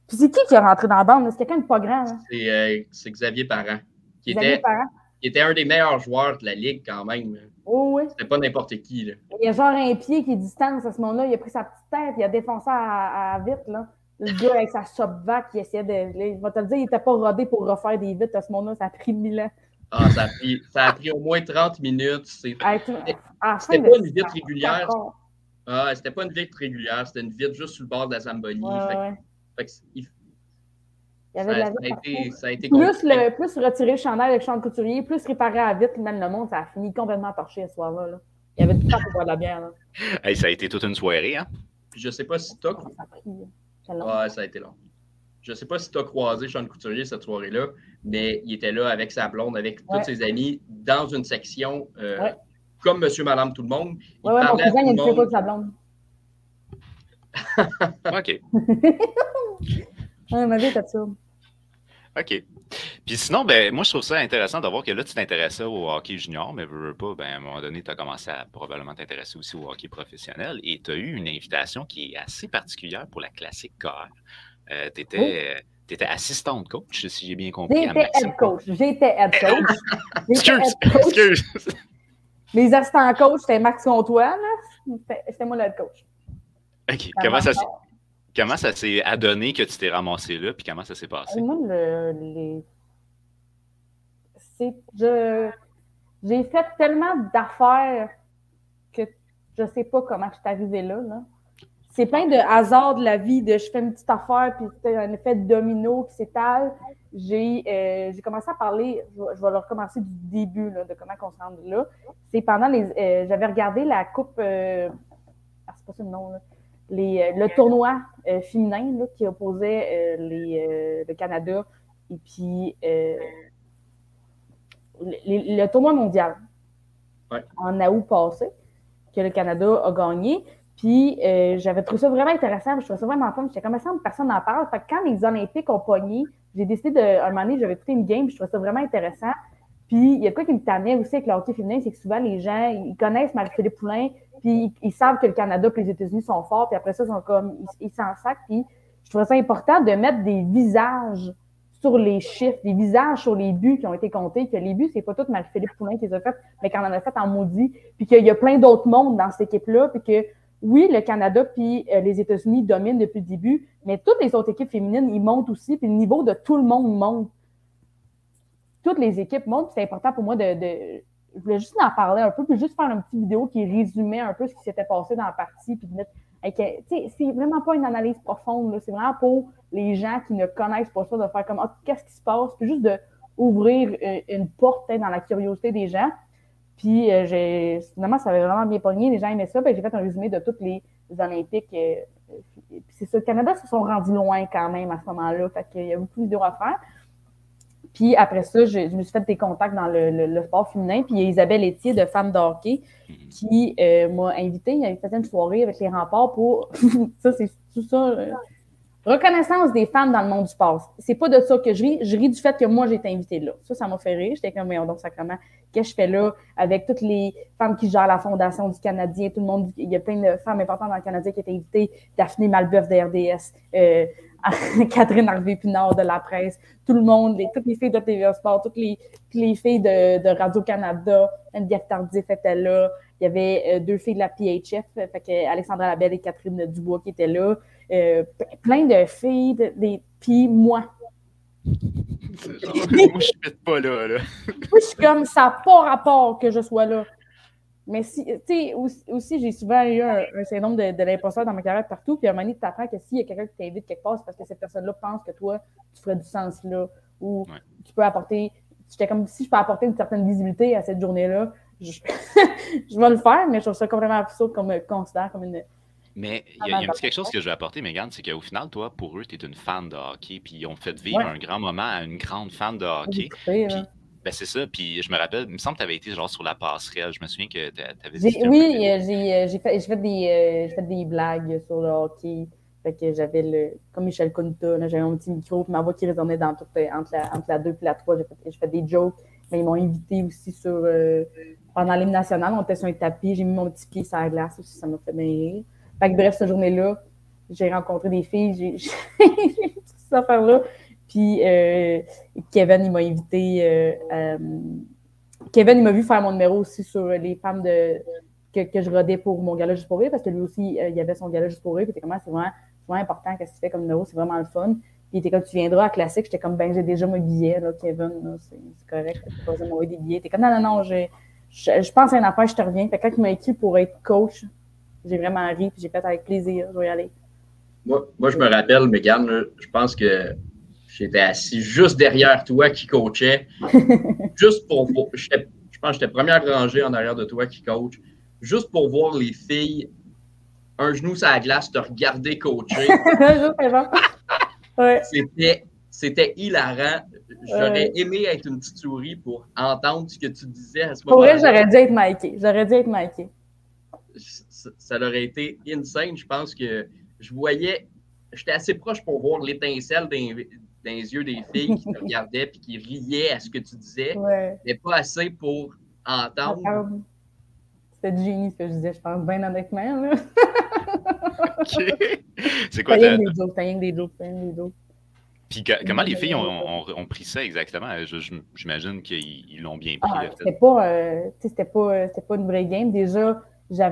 C: Puis c'est qui est rentré dans la bande? C'est quelqu'un de pas grand. Là.
B: C'est Xavier Parent. Qui était un des meilleurs joueurs de la Ligue quand même.
C: Oui.
B: C'était pas n'importe qui. Là.
C: Il y a genre un pied qui est distance à ce moment-là. Il a pris sa petite tête, il a défoncé à vite. Là. Le gars avec sa shop-vac qui essayait de... Il va te le dire, il n'était pas rodé pour refaire des vites à ce moment-là. Ça a pris 1000 ans.
B: Ah, ça a pris au moins 30 minutes. C'était pas une vitre régulière. C'était pas une vitre régulière. C'était une vitre juste sur le bord de la Zamboni.
C: Il y avait de la vitre
B: ça a été
C: plus retirer le chandail avec Sean Couturier, plus réparer à vite, même le monde, ça a fini complètement torché ce soir-là. Là. Il y avait du temps pour boire de la bière. Là.
A: Hey, ça a été toute une soirée, hein?
B: Je sais pas si t'as... ça a été long. Je sais pas si tu as croisé Sean Couturier cette soirée-là, mais il était là avec sa blonde, avec tous ses amis, dans une section comme Monsieur, Madame, tout le monde.
C: Oui, mon cousin, il ne sait pas de sa blonde.
A: OK.
C: Ma vie était ça.
A: OK. Puis sinon, moi, je trouve ça intéressant de voir que là, tu t'intéressais au hockey junior, mais veux pas, à un moment donné, tu as commencé à probablement t'intéresser aussi au hockey professionnel et tu as eu une invitation qui est assez particulière pour la classique KR. Tu étais assistante coach, si j'ai bien compris.
C: J'étais head coach.
A: Excuse.
C: Les assistants coach, c'était Max Comtois, c'était moi le head coach.
A: OK. Comment ça s'est adonné que tu t'es ramassé là, puis comment ça s'est passé?
C: Moi, j'ai fait tellement d'affaires que je ne sais pas comment je suis arrivée là. C'est plein de hasards de la vie, je fais une petite affaire, puis c'est un effet de domino qui s'étale. J'ai commencé à parler, je vais le recommencer du début, de comment on se rend là. C'est pendant j'avais regardé la coupe, c'est pas ça le nom, là. Le tournoi féminin là, qui opposait le Canada et puis le tournoi mondial en août passé que le Canada a gagné. Puis j'avais trouvé ça vraiment intéressant. Je trouvais ça vraiment fun. J'étais comme ça, personne n'en parle. Fait que quand les Olympiques ont pogné, j'ai décidé un moment donné, j'avais écouté une game, je trouvais ça vraiment intéressant. Puis il y a quoi qui me tannait aussi avec le hockey féminin, c'est que souvent les gens, ils connaissent Marie-Philippe Poulin, puis ils savent que le Canada et les États-Unis sont forts, puis après ça, ils sont comme, ils s'en sacrent, puis je trouvais ça important de mettre des visages sur les chiffres, des visages sur les buts qui ont été comptés, que les buts, c'est pas tout Marie-Philippe Poulin qui les a fait, mais qu'on en a fait en maudit, puis qu'il y a plein d'autres mondes dans cette équipe-là, puis que oui, le Canada puis les États-Unis dominent depuis le début, mais toutes les autres équipes féminines, ils montent aussi, puis le niveau de tout le monde monte. Toutes les équipes montent, puis c'est important pour moi je voulais juste en parler un peu, puis juste faire une petite vidéo qui résumait un peu ce qui s'était passé dans la partie, puis de mettre c'est vraiment pas une analyse profonde, là. C'est vraiment pour les gens qui ne connaissent pas ça, de faire comme qu'est-ce qui se passe, puis juste d'ouvrir une porte dans la curiosité des gens. Puis finalement, ça avait vraiment bien pogné, les gens aimaient ça, puis j'ai fait un résumé de toutes les Olympiques. Puis c'est ça, le Canada se sont rendus loin quand même à ce moment-là, fait qu'il y a beaucoup de vidéos à faire. Puis après ça, je me suis fait des contacts dans le sport féminin. Puis il y a Isabelle Etier de Femmes de hockey qui m'a invitée. Il avait fait une soirée avec les remparts pour ça, c'est tout ça. Reconnaissance des femmes dans le monde du sport. C'est pas de ça que je ris. Je ris du fait que moi, j'ai été invitée là. Ça m'a fait rire. J'étais comme, voyons donc, sacrément, qu'est-ce que je fais là avec toutes les femmes qui gèrent la Fondation du Canadien, tout le monde. Il y a plein de femmes importantes dans le Canadien qui étaient invitées. Daphné Malbeuf de RDS, Catherine Harvey-Pinard de La Presse, tout le monde, toutes les filles de TVA Sport, toutes les filles de Radio-Canada, Geneviève Tardif était là. Il y avait 2 filles de la PHF, fait que Alexandra Labelle et Catherine Dubois qui étaient là. Plein de filles, puis moi.
A: Moi, je suis peut-être pas là.
C: Moi, je suis comme, ça n'a pas rapport que je sois là. Mais si, tu sais, aussi, j'ai souvent eu un syndrome de l'imposteur dans ma carrière partout. Puis à un moment donné, tu apprends que s'il y a quelqu'un qui t'invite quelque part, c'est parce que cette personne-là pense que toi, tu ferais du sens là. Ou tu peux apporter. J'étais comme, si je peux apporter une certaine visibilité à cette journée-là, je vais le faire, mais je trouve ça complètement absurde qu'on me considère comme une.
A: Mais il y a quelque chose que je vais apporter, Mégane, c'est qu'au final, toi, pour eux, tu es une fan de hockey, puis ils ont fait vivre un grand moment à une grande fan de hockey. Ben c'est ça, puis je me rappelle, il me semble que tu avais été genre sur la passerelle, je me souviens que tu avais dit...
C: Oui, j'ai fait des blagues sur le hockey, fait que j'avais comme Michel Kunta, j'avais mon petit micro, puis ma voix qui résonnait dans entre la 2 et la 3, j'ai fait des jokes, mais ils m'ont invité aussi pendant l'hymne national, on était sur un tapis, j'ai mis mon petit pied sur la glace aussi, ça m'a fait bien rire. Fait que bref, cette journée-là, j'ai rencontré des filles, j'ai toutes ces affaires-là. Puis Kevin, il m'a invité. Kevin, il m'a vu faire mon numéro aussi sur les femmes que je rodais pour mon gala Juste pour rire, parce que lui aussi, il y avait son gala Juste pour rire. Puis c'est vraiment important qu'est-ce que tu fais comme numéro, c'est vraiment le fun. Puis il était comme, tu viendras à Classique. J'étais comme, j'ai déjà mes billets, là, Kevin, là, c'est correct, tu n'as pas besoin de m'envoyer des billets. T'es comme, non, je pense à une affaire, je te reviens. Fait que quand il m'a écrit pour être coach, j'ai vraiment ri, puis j'ai fait avec plaisir, je vais y aller.
B: Moi, je me rappelle, Mégane, je pense que j'étais assis juste derrière toi qui coachait. Juste pour voir. Je pense que j'étais première rangée en arrière de toi qui coach. Juste pour voir les filles, un genou sur la glace, te regarder coacher.
C: Ouais.
B: C'était hilarant. J'aurais aimé être une petite souris pour entendre ce que tu disais à ce
C: moment-là. Pour vrai,
B: j'aurais
C: dû être Mikey.
B: Ça aurait été insane. Je pense que j'étais assez proche pour voir l'étincelle dans les yeux des filles qui te regardaient et qui riaient à ce que tu disais, mais pas assez pour entendre.
C: C'était du génie ce que je disais, je pense, bien honnêtement. Là.
A: OK. C'est quoi
C: t'as rien que des jokes.
A: Puis comment les filles ont pris ça exactement? J'imagine qu'ils l'ont bien pris.
C: C'était pas une vraie game. Déjà, je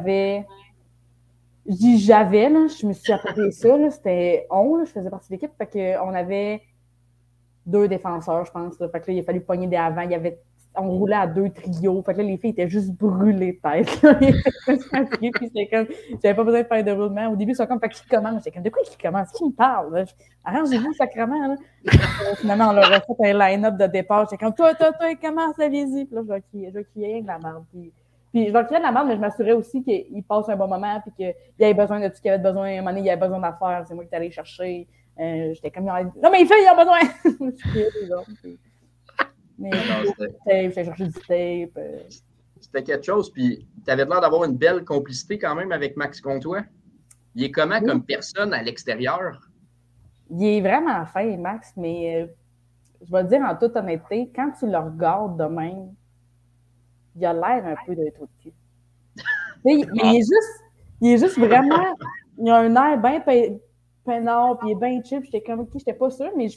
C: me suis approprié ça, là, c'était je faisais partie de l'équipe, fait qu'on avait 2 défenseurs, je pense, là, fait que là, il a fallu pogner des avants, on roulait à 2 trios, fait que là, les filles étaient juste brûlées tête, puis c'était comme, j'avais pas besoin de faire de roulement, au début, c'est comme, fait que qui commence, j'étais comme, de quoi qui commence, qui me parle, là? Arrangez-vous, sacrément, là. Finalement, on leur a fait un line-up de départ, j'étais comme, toi, commence, allez-y, puis là, je vais crier rien de la merde, puis je vais crier de la merde, mais je m'assurais aussi qu'il passe un bon moment, puis qu'il avait besoin de tout ce qu'il avait besoin. À un moment donné, il avait besoin d'affaires, c'est moi qui t'allais chercher. J'étais comme, non, mais les filles, ils ont besoin! Je criais les autres. Mais j'ai cherché du tape.
B: C'était quelque chose, puis tu avais l'air d'avoir une belle complicité quand même avec Max Comtois. Il est comment comme personne à l'extérieur?
C: Il est vraiment fin, Max, mais je vais le dire en toute honnêteté, quand tu le regardes de même, il a l'air un peu d'un trou de cul. Mais il est juste vraiment. Il a un air bien peinard, puis il est bien chill. J'étais comme, OK, j'étais pas sûre, mais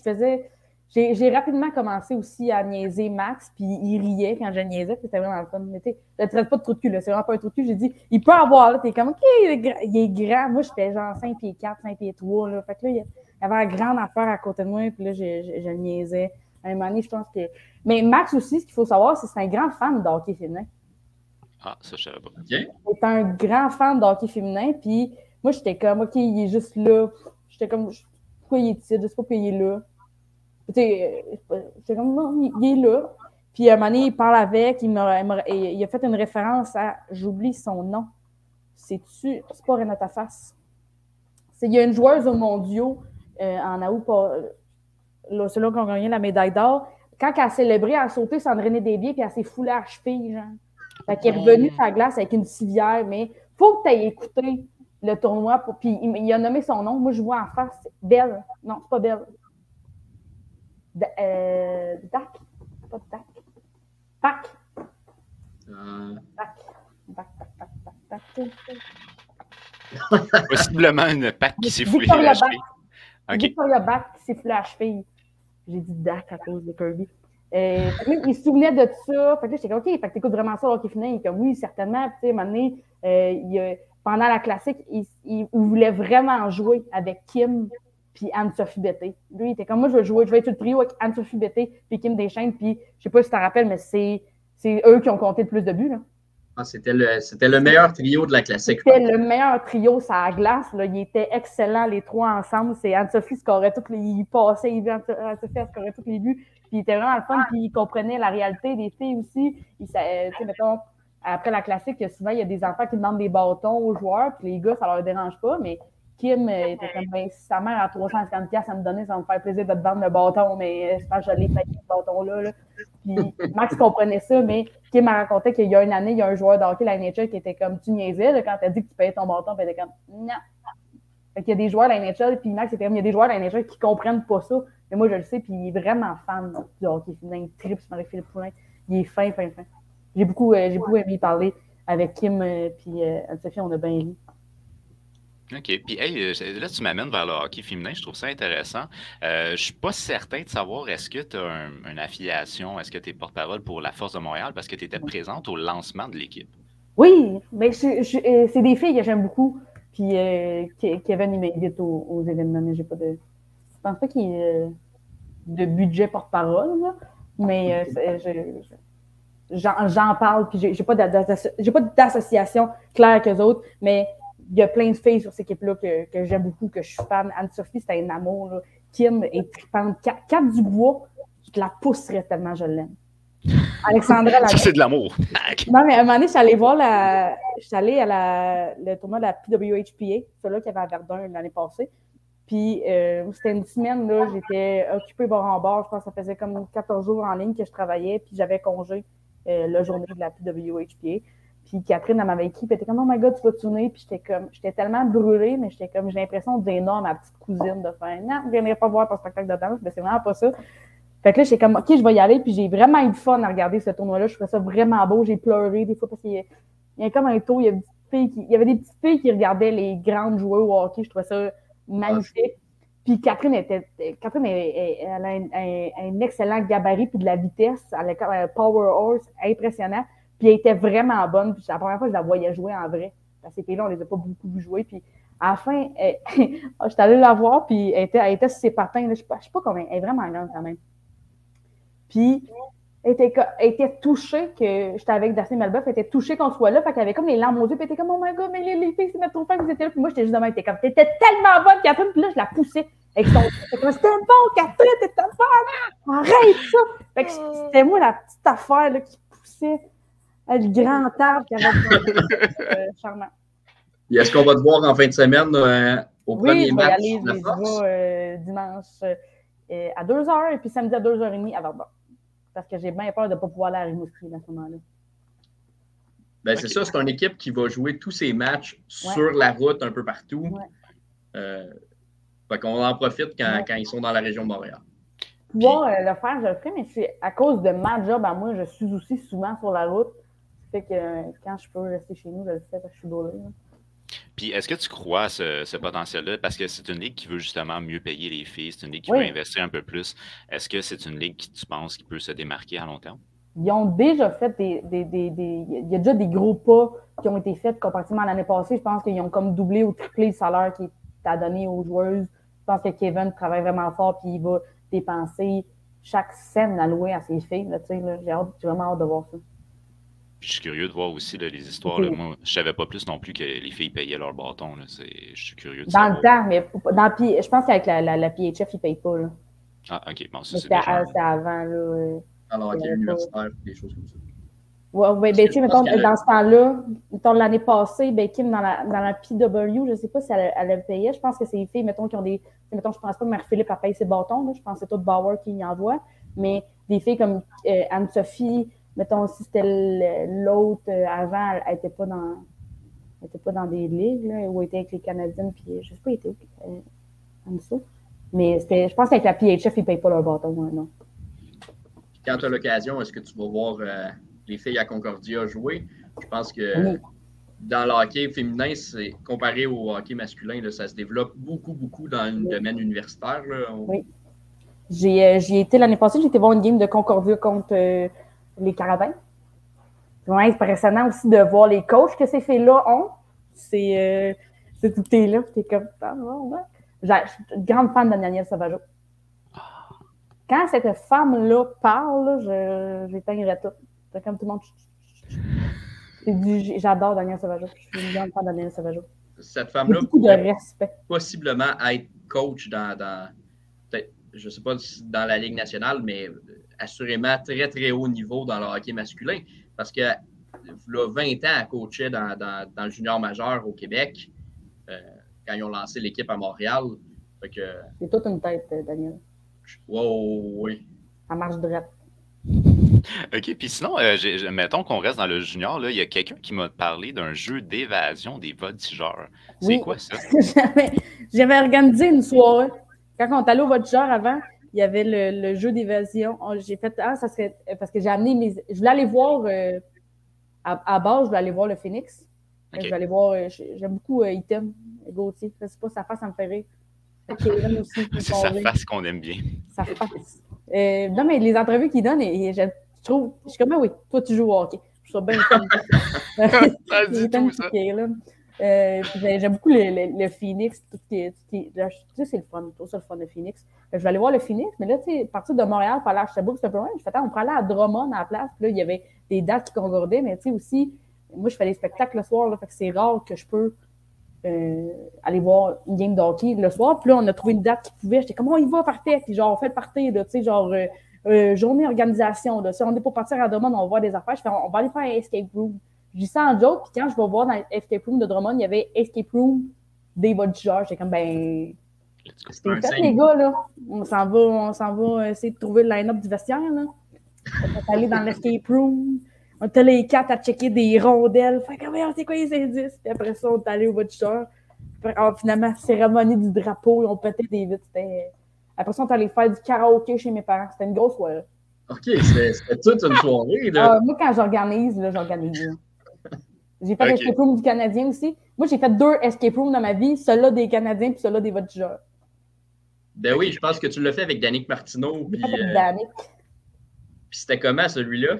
C: j'ai rapidement commencé aussi à niaiser Max, puis il riait quand je niaisais, puis c'était vraiment le fun. Mais tu sais, je ne traite pas de trou de cul, là, c'est vraiment pas un trou de cul. J'ai dit, il peut avoir, là, t'es comme, OK, il est grand. Moi, je fais genre 5 pieds 4, 5 pieds 3, là. Fait que là, il y avait une grande affaire à côté de moi, puis là, je le niaisais. À un moment donné, je pense que. Mais Max aussi, ce qu'il faut savoir, c'est que c'est un grand fan de hockey féminin.
A: Ah, ça, je savais pas.
B: Okay.
C: C'est un grand fan de hockey féminin, puis moi, j'étais comme, OK, il est juste là. J'étais comme, pourquoi il est ici? Je sais pas pourquoi il est là. J'étais comme, non, il est là. Puis à un moment donné, il parle avec, il a fait une référence à, j'oublie son nom. C'est pas Renata Fass. Il y a une joueuse aux mondiaux en août, c'est là qu'on a gagné la médaille d'or. Quand elle a célébré, elle a sauté sans drainer des biais, puis elle s'est foulée à la cheville, genre. Fait qu'elle est revenue sur la glace avec une civière, mais faut que tu aies écouté le tournoi. Puis il a nommé son nom. Moi, je vois en face, c'est Belle. Non, c'est pas Belle. Dak. Pas Dak. Pac.
A: Possiblement une patte qui s'est foulée à la cheville.
C: Victoria Bach qui s'est foulée à la cheville. J'ai dit Dak à cause de Kirby. Il se souvenait de ça. Fait que là, j'étais comme, OK, fait que t'écoutes vraiment ça, hockey féminin. Il était comme, oui, certainement. Puis, tu sais, à un moment donné, pendant la classique, il voulait vraiment jouer avec Kim puis Anne-Sophie Betté. Lui, il était comme, moi, je vais être le trio avec Anne-Sophie Betté puis Kim Deschênes. Puis, je sais pas si tu t'en rappelles, mais c'est eux qui ont compté le plus de buts, là.
B: Ah, c'était le meilleur trio de la classique.
C: C'était le meilleur trio sur la glace. Là. Ils étaient excellents, les trois ensemble. C'est Anne-Sophie scorait il passait, Anne-Sophie scorait tous les buts. Puis il était vraiment le fun, puis il comprenait la réalité des filles aussi. Mettons, après la classique, souvent, il y a des enfants qui demandent des bâtons aux joueurs, puis les gars, ça leur dérange pas, mais Kim était comme, ben, si sa mère à 350$, ça me donnait, ça va me faire plaisir de te vendre le bâton, mais je pense que je l'ai payé, ce bâton-là. Là. Puis Max comprenait ça, mais Kim m'a raconté qu'il y a une année, il y a un joueur de hockey, la NHL, qui était comme, tu niaisais, là, quand t'as dit que tu payais ton bâton, puis il était comme, non. Fait qu'il y a des joueurs de la NHL, puis Max était comme, il y a des joueurs de la NHL qui comprennent pas ça. Mais moi, je le sais, puis il est vraiment fan du hockey féminin. Il tripe sur Marie-Philippe Poulin. Il est fin. J'ai beaucoup aimé parler avec Kim, puis Anne-Sophie, on a bien ri.
A: OK. Puis, hey, là, tu m'amènes vers le hockey féminin. Je trouve ça intéressant. Je ne suis pas certain de savoir, est-ce que tu as une affiliation, est-ce que tu es porte-parole pour la Force de Montréal parce que tu étais présente au lancement de l'équipe?
C: Oui, mais c'est des filles que j'aime beaucoup. Puis Kevin, il m'invite aux événements, mais j'ai pas de. Je pense pas qu'il y ait de budget porte-parole, là, mais j'en parle, puis j'ai pas d'association claire qu'eux autres, mais il y a plein de filles sur cette équipe-là que j'aime beaucoup, que je suis fan. Anne-Sophie, c'est un amour. Là. Kim est tripante. Kat Dubois, je la pousserais tellement je l'aime. Alexandra,
A: ça, c'est de l'amour.
C: Non, mais à un moment donné, je suis allée à le tournoi de la PWHPA, celui-là qu'il y avait à Verdun l'année passée. Puis, c'était une semaine, là, j'étais occupée bord en bord. Je pense que ça faisait comme 14 jours en ligne que je travaillais, puis j'avais congé la journée de la PWHPA. Puis Catherine, elle m'avait écrit, puis elle était comme, oh my god, tu vas tourner. Puis j'étais tellement brûlée, mais j'étais comme, j'ai l'impression de dire non à ma petite cousine, de faire, non, je ne viendrai pas voir ton spectacle de danse, mais c'est vraiment pas ça. Fait que là, j'étais comme, OK, je vais y aller, puis j'ai vraiment eu du fun à regarder ce tournoi-là. Je trouvais ça vraiment beau. J'ai pleuré des fois parce qu'il y a comme un taux, il y avait des petites filles qui regardaient les grandes joueurs au hockey. Je trouvais ça magnifique. Puis Catherine, elle a un excellent gabarit puis de la vitesse. Elle a comme un power horse impressionnant. Puis elle était vraiment bonne. Puis la première fois que je la voyais jouer en vrai. Parce que ces filles-là, on les a pas beaucoup vu jouer. Puis à la fin, j'étais allée la voir, puis elle était sur ses patins. Là, je sais pas combien. Elle est vraiment grande quand même. Puis, elle était touchée que j'étais avec Darcy Malbeuf, elle était touchée qu'on soit là, fait qu'elle avait comme les larmes aux yeux, puis elle était comme, oh my god, mais les filles, c'est notre trop fan que vous étiez là. Puis moi, j'étais juste de même, elle était comme, t'étais tellement bonne, Catherine, puis là, je la poussais avec son. C'était bon, Catherine, t'étais bonne, arrête ça. Fait que c'était moi la petite affaire là, qui poussait le grand arbre qui avait charmant.
B: Et est-ce qu'on va te voir en fin de semaine au premier match
C: de la Force? Dimanche à 2h et puis samedi à 2h30 à Verdun. Parce que j'ai bien peur de ne pas pouvoir aller à Rimouski à ce moment-là.
B: Ben, c'est ça, c'est une équipe qui va jouer tous ses matchs sur la route un peu partout. Fait qu'on en profite quand ils sont dans la région de Montréal.
C: Pouvoir le faire, je le ferai, mais c'est à cause de ma job à moi, je suis aussi souvent sur la route. Ça fait que quand je peux rester chez nous, je le fais parce que je suis beau là.
A: Puis, est-ce que tu crois à ce potentiel-là? Parce que c'est une ligue qui veut justement mieux payer les filles, c'est une ligue qui veut investir un peu plus. Est-ce que c'est une ligue qui, tu penses, qui peut se démarquer à long terme?
C: Ils ont déjà fait il y a déjà des gros pas qui ont été faits comparativement à l'année passée. Je pense qu'ils ont comme doublé ou triplé le salaire qui est à donner aux joueuses. Je pense que Kevin travaille vraiment fort puis il va dépenser chaque scène allouée à ses filles. Là, j'ai vraiment hâte de voir ça.
A: Puis je suis curieux de voir aussi là, les histoires. Là. Moi, je savais pas plus non plus que les filles payaient leur bâton. Là. Je suis curieux de savoir.
C: Dans le temps, mais je pense qu'avec la PHF, ils ne payent pas. Là.
A: Ah, OK. Bon, ça,
C: c'était avant. Là,
B: alors, il y a universitaire, des choses comme ça.
C: Ouais, ben, mettons, dans ce temps-là, mettons, l'année passée, ben, Kim, dans la PW, je ne sais pas si elle payait. Je pense que c'est les filles, mettons, qui ont des. Mettons, je ne pense pas que Marie-Philippe a payé ses bâtons. Là. Je pense que c'est tout Bauer qui y envoie. Mais des filles comme Anne-Sophie, mettons, si c'était l'autre avant, elle n'était pas dans des ligues, là, où elle était avec les Canadiennes, puis je ne sais pas, elle était où, en dessous. Mais je pense qu'avec la PHF, ils ne payent pas leur bâton, non.
B: Quand tu as l'occasion, est-ce que tu vas voir les filles à Concordia jouer? Je pense que dans le hockey féminin, c'est comparé au hockey masculin, là, ça se développe beaucoup dans le domaine universitaire. Là.
C: Oui. J'y ai été l'année passée, j'ai été voir une game de Concordia contre les Carabins. C'est vraiment impressionnant aussi de voir les coachs que ces filles-là ont. C'est tout est là, t'es comme ça. Je suis une grande fan de Danielle Sauvageau. Quand cette femme-là parle, j'éteindrais tout. C'est comme tout le monde. J'adore Danielle Sauvageau. Je suis une grande fan de Danielle Sauvageau.
B: Cette femme-là
C: pourrait
B: possiblement être coach dans peut-être, je ne sais pas si dans la Ligue nationale, mais assurément très, très haut niveau dans le hockey masculin. Parce que là, 20 ans, elle coachait dans le junior majeur au Québec quand ils ont lancé l'équipe à Montréal.
C: C'est toute une tête, Daniel.
B: Wow, oui.
C: Ça marche droite.
A: OK, puis sinon, mettons qu'on reste dans le junior, il y a quelqu'un qui m'a parlé d'un jeu d'évasion des voltigeurs. C'est quoi ça?
C: J'avais organisé une soirée. Quand on est allé au voltigeur avant, il y avait le jeu d'évasion. J'ai fait, ça serait, parce que j'ai amené je voulais aller voir, à base, je voulais aller voir le Phoenix. Okay. Je vais aller voir, j'aime beaucoup Item, Gauthier. Je sais pas, sa face, ça me fait rire.
A: C'est sa face qu'on aime bien.
C: Sa face. Non, mais les entrevues qu'il donne, je suis comme, oui, toi, tu joues au hockey. Je suis bien fan.
A: Ça dit tout, ça.
C: J'aime beaucoup le Phoenix. C'est le fun. Je trouve ça le fun, le Phoenix. Je vais aller voir le Phoenix, mais là, tu sais, partir de Montréal, par là à Sherbrooke, c'est un peu loin. Je fais, on pourrait aller à Drummond à la place. Puis là, il y avait des dates qui concordaient, mais tu sais, aussi, moi, je fais des spectacles le soir, là, fait que c'est rare que je peux aller voir une game de hockey le soir. Puis là, on a trouvé une date qui pouvait. J'étais comme, on y va, parfait. Puis genre, on fait le party, tu sais, genre, journée organisation. Là. Si on est pour partir à Drummond, on va voir des affaires. Je fais, on va aller faire un escape room. Je dis ça en joke. Puis quand je vais voir dans l'escape room de Drummond, il y avait escape room des voltigeurs. J'étais comme, c'était fait, les gars, là. On s'en va essayer de trouver le line-up du vestiaire, là. On va aller dans l'escape room. On était les 4 à checker des rondelles. Fait que, c'est quoi les indices? Puis après ça, on est allé au voltigeur. Finalement, cérémonie du drapeau, on pétait des vitres. Après ça, on est allé faire du karaoké chez mes parents. C'était une grosse soirée.
B: OK, c'était toute une soirée, là.
C: Moi, quand j'organise, j'organise. J'ai fait l'escape room du Canadien aussi. Moi, j'ai fait 2 escape rooms dans ma vie, celui-là des Canadiens puis celui-là des voltigeurs.
B: Ben oui, je pense que tu l'as fait avec Danick Martineau.
C: J'ai fait avec Danick.
B: Puis c'était comment, celui-là?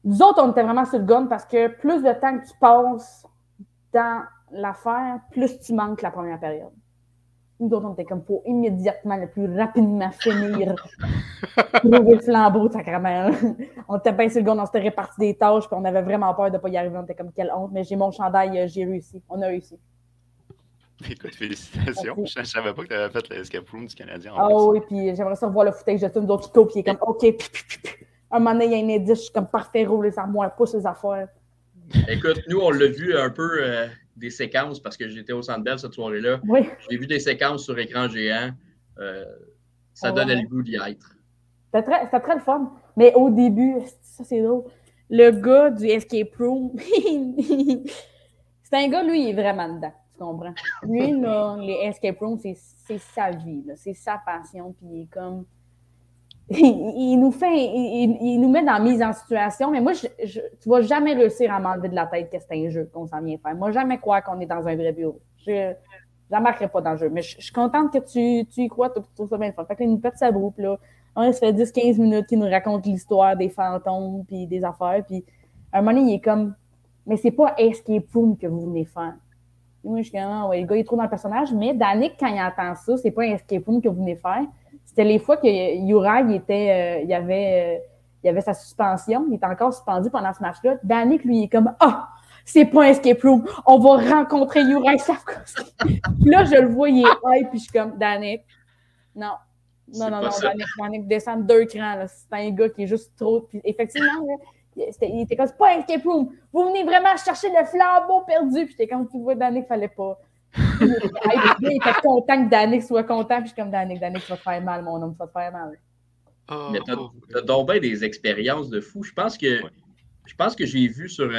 C: Nous autres, on était vraiment sur le gun parce que plus de temps que tu passes dans l'affaire, plus tu manques la première période. Nous autres, on était comme pour immédiatement, le plus rapidement finir, trouver le flambeau de sacrament. On était bien sur le gun, on s'était réparti des tâches, puis on avait vraiment peur de ne pas y arriver. On était comme, quelle honte, mais j'ai mon chandail, j'ai réussi. On a réussi.
A: Écoute, félicitations. Merci. Je ne savais pas que tu avais fait l'escape room du Canadien.
C: Oui, puis j'aimerais ça voir le footage de tout. Nous autres, qui coupent, puis il est comme, OK, un moment donné, il y a un indice, je suis comme parfait, roule les armoires, pousse les affaires.
B: Écoute, nous, on l'a vu un peu des séquences parce que j'étais au Centre Bell cette soirée-là.
C: Oui.
B: J'ai vu des séquences sur écran géant. Ça donnait le goût d'y être.
C: C'était très le fun. Mais au début, ça c'est drôle. Le gars du escape room, c'est un gars, lui, il est vraiment dedans. Tu comprends? Lui, là, les escape rooms, c'est sa vie. C'est sa passion. Puis il est comme. il nous met dans la mise en situation, mais moi, tu vas jamais réussir à m'enlever de la tête que c'est un jeu qu'on s'en vient faire. Moi, jamais croire qu'on est dans un vrai bureau. Je n'embarquerai pas dans le jeu, mais je suis contente que tu y crois, tu trouves ça bien fun. Fait que là, il nous pète sa broupe, là. Ça fait 10-15 minutes qu'il nous raconte l'histoire des fantômes puis des affaires, puis à un moment donné, il est comme, mais c'est pas Escape Room que vous venez faire. Et moi, je suis comme, ouais, le gars, il est trop dans le personnage, mais Danick, quand il entend ça, c'est pas un Escape Room que vous venez faire. C'était les fois que Uri, il avait sa suspension, il était encore suspendu pendant ce match-là. Danick, lui, il est comme, c'est pas un escape room, on va rencontrer Uri Slavkovski. Puis là, je le vois, il est high, puis je suis comme, Danick, non, Danick descend 2 crans, là. C'est un gars qui est juste trop. Puis effectivement, là, il était comme, c'est pas un escape room, vous venez vraiment chercher le flambeau perdu. Puis j'étais comme, tu vois, Danick, fallait pas. Il était content que Danick soit content, puis je suis comme, Danick, tu vas te faire mal, mon homme, tu vas te faire mal.
B: Mais t'as donc bien des expériences de fou. Je pense que j'ai vu sur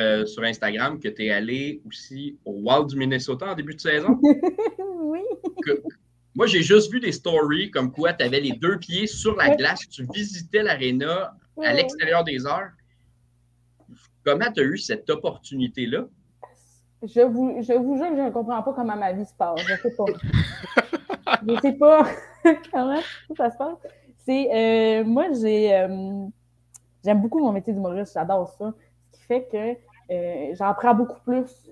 B: Instagram que tu es allé aussi au Wild du Minnesota en début de saison.
C: Oui.
B: Moi, j'ai juste vu des stories comme quoi tu avais les 2 pieds sur la glace, tu visitais l'aréna à l'extérieur des heures. Comment tu as eu cette opportunité-là?
C: Je vous jure que je ne comprends pas comment ma vie se passe. Je ne sais pas. Je ne sais pas comment ça se passe. Moi, j'aime beaucoup mon métier d'humoriste. J'adore ça. Ce qui fait que j'en prends beaucoup plus.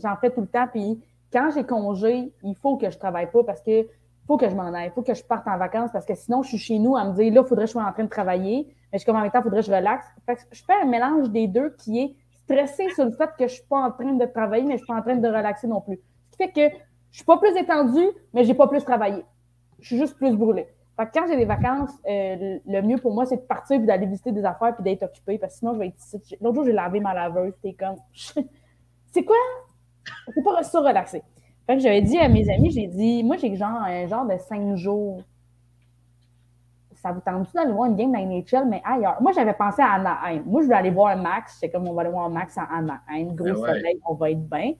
C: J'en fais tout le temps. Puis quand j'ai congé, il faut que je ne travaille pas parce que faut que je m'en aille. Il faut que je parte en vacances parce que sinon, je suis chez nous à me dire là, il faudrait que je sois en train de travailler. Mais je suis comme en même temps, il faudrait que je relaxe. Fait que je fais un mélange des deux qui est stressé sur le fait que je ne suis pas en train de travailler, mais je ne suis pas en train de relaxer non plus. Ce qui fait que je ne suis pas plus étendue, mais je n'ai pas plus travaillé. Je suis juste plus brûlée. Fait que quand j'ai des vacances, le mieux pour moi, c'est de partir et d'aller visiter des affaires puis d'être occupée. Parce que sinon, je vais être ici. L'autre jour, j'ai lavé ma laveuse. C'était comme, c'est quoi? C'est pas ça relaxer. Fait que j'avais dit à mes amis, j'ai dit, moi, j'ai un genre de 5 jours. Ça vous tente-tu d'aller voir une game dans NHL, mais ailleurs? Moi, j'avais pensé à Anaheim. Moi, je voulais aller voir un Max. J'étais comme, on va aller voir un Max à Anaheim. Gros soleil, on va être bien.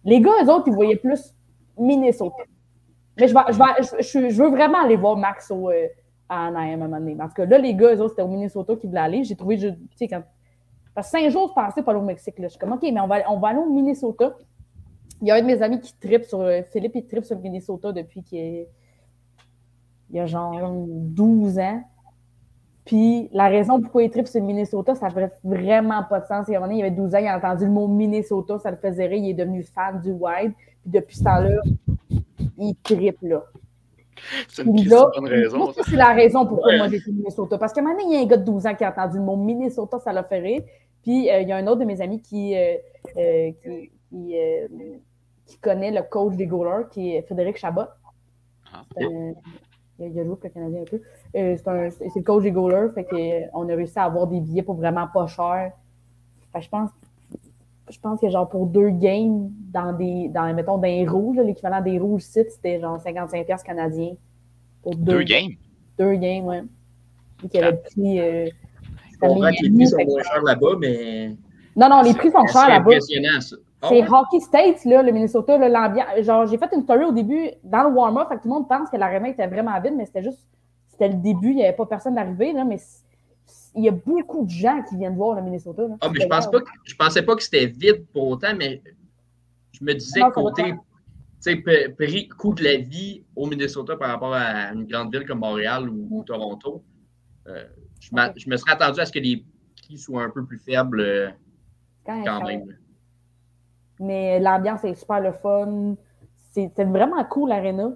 C: Les gars, eux autres, ils voyaient plus Minnesota. Mais je veux vraiment aller voir Max à Anaheim à un moment donné. Parce que là, les gars, eux autres, c'était au Minnesota qui voulaient aller. J'ai trouvé, tu sais, parce que 5 jours, je pensais pas aller au Mexique. Là. Je suis comme, OK, mais on va aller au Minnesota. Il y a un de mes amis qui trippe sur Philippe, il trippe sur le Minnesota depuis qu'il y a genre 12 ans. Puis la raison pourquoi il trippe sur le Minnesota, ça fait vraiment pas de sens. Il y avait 12 ans, il a entendu le mot Minnesota, ça le faisait rire, il est devenu fan du Wild. Puis depuis ce temps-là, il trippe là.
A: C'est une bonne raison.
C: Moi, c'est la raison pourquoi moi j'ai fait Minnesota. Parce que maintenant, il y a un gars de 12 ans qui a entendu le mot Minnesota, ça l'a fait rire. Puis il y a un autre de mes amis qui connaît le coach des goalers, qui est Frédéric Chabot. Il a joué pour le Canadien un peu. C'est le coach des goalers. Fait qu'on a réussi à avoir des billets pour vraiment pas cher. Fait que je pense que genre pour 2 games mettons, dans les rouges, l'équivalent des rouges sites, c'était genre 55$ canadiens. Pour 2 games? 2 games, ouais. Qui avait pris.
B: Je comprends que les prix sont moins chers là-bas, mais.
C: Non, les prix sont chers là-bas.
B: C'est impressionnant, ça.
C: C'est Hockey States, là, le Minnesota, là, l'ambiance. Genre, j'ai fait une story au début dans le warm-up, fait que tout le monde pense que l'aréna était vraiment vide, mais c'était le début, il n'y avait pas personne d'arriver, là, mais il y a beaucoup de gens qui viennent voir le Minnesota. Là.
B: Mais je pensais pas que c'était vide pour autant, mais je me disais côté prix, coût de la vie au Minnesota par rapport à une grande ville comme Montréal ou Toronto, je me serais attendu à ce que les prix soient un peu plus faibles quand même.
C: Mais l'ambiance est super le fun. C'était vraiment cool, l'aréna.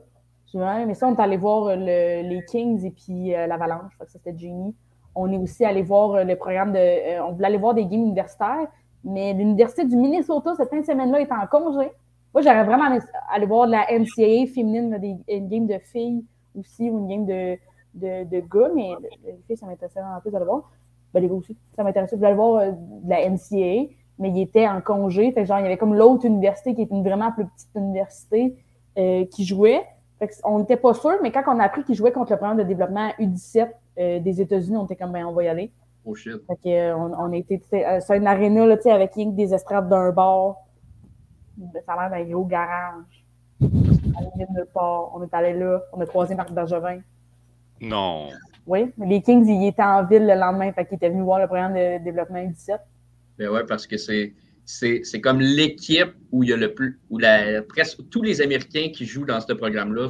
C: Mais ça, on est allé voir les Kings et puis l'Avalanche. Ça, c'était Jamie. On est aussi allé voir le programme on voulait aller voir des games universitaires, mais l'Université du Minnesota, cette fin de semaine-là, est en congé. Moi, j'aurais vraiment allé voir la NCAA féminine, une game de filles aussi, ou une game de gars, mais les filles, ça m'intéressait vraiment plus d'aller voir. Ben, les gars aussi, ça m'intéressait d'aller voir de la NCAA. Mais il était en congé. Fait que genre, il y avait comme l'autre université qui est une vraiment plus petite université qui jouait. Fait on n'était pas sûr, mais quand on a appris qu'il jouait contre le programme de développement U17 des États-Unis, on était comme, ben, on va y aller.
B: Oh shit.
C: Fait que, on était, c'est une aréna, là, avec des estrades d'un bord. Ça a l'air d'un gros garage. On est nulle part. On est allé là. On a croisé Marc Bergevin.
A: Non.
C: Oui, les Kings, ils étaient en ville le lendemain, fait qu'ils étaient venus voir le programme de développement U17.
B: Ben ouais, parce que c'est comme l'équipe où il y a le plus, où presque tous les Américains qui jouent dans ce programme-là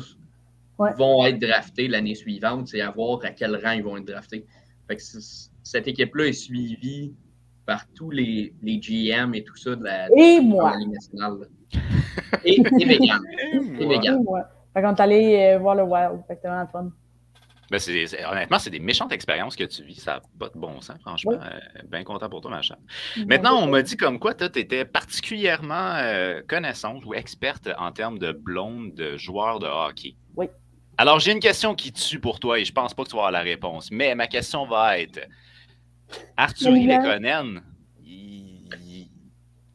B: vont être draftés l'année suivante, c'est à voir à quel rang ils vont être draftés. Fait que cette équipe-là est suivie par tous les GM et tout ça de la Ligue nationale. Et Vegan.
C: Et moi. Fait qu'on est allé voir le Wild. Fait que c'était vraiment fun.
A: Ben honnêtement, c'est des méchantes expériences que tu vis. Ça n'a pas de bon sens, franchement. Bien content pour toi, ma chère. Maintenant, on m'a dit comme quoi tu étais particulièrement connaissante ou experte en termes de blonde de joueurs de hockey.
C: Oui.
A: Alors, j'ai une question qui tue pour toi et je pense pas que tu vas avoir la réponse. Mais ma question va être Artturi Lekonen, il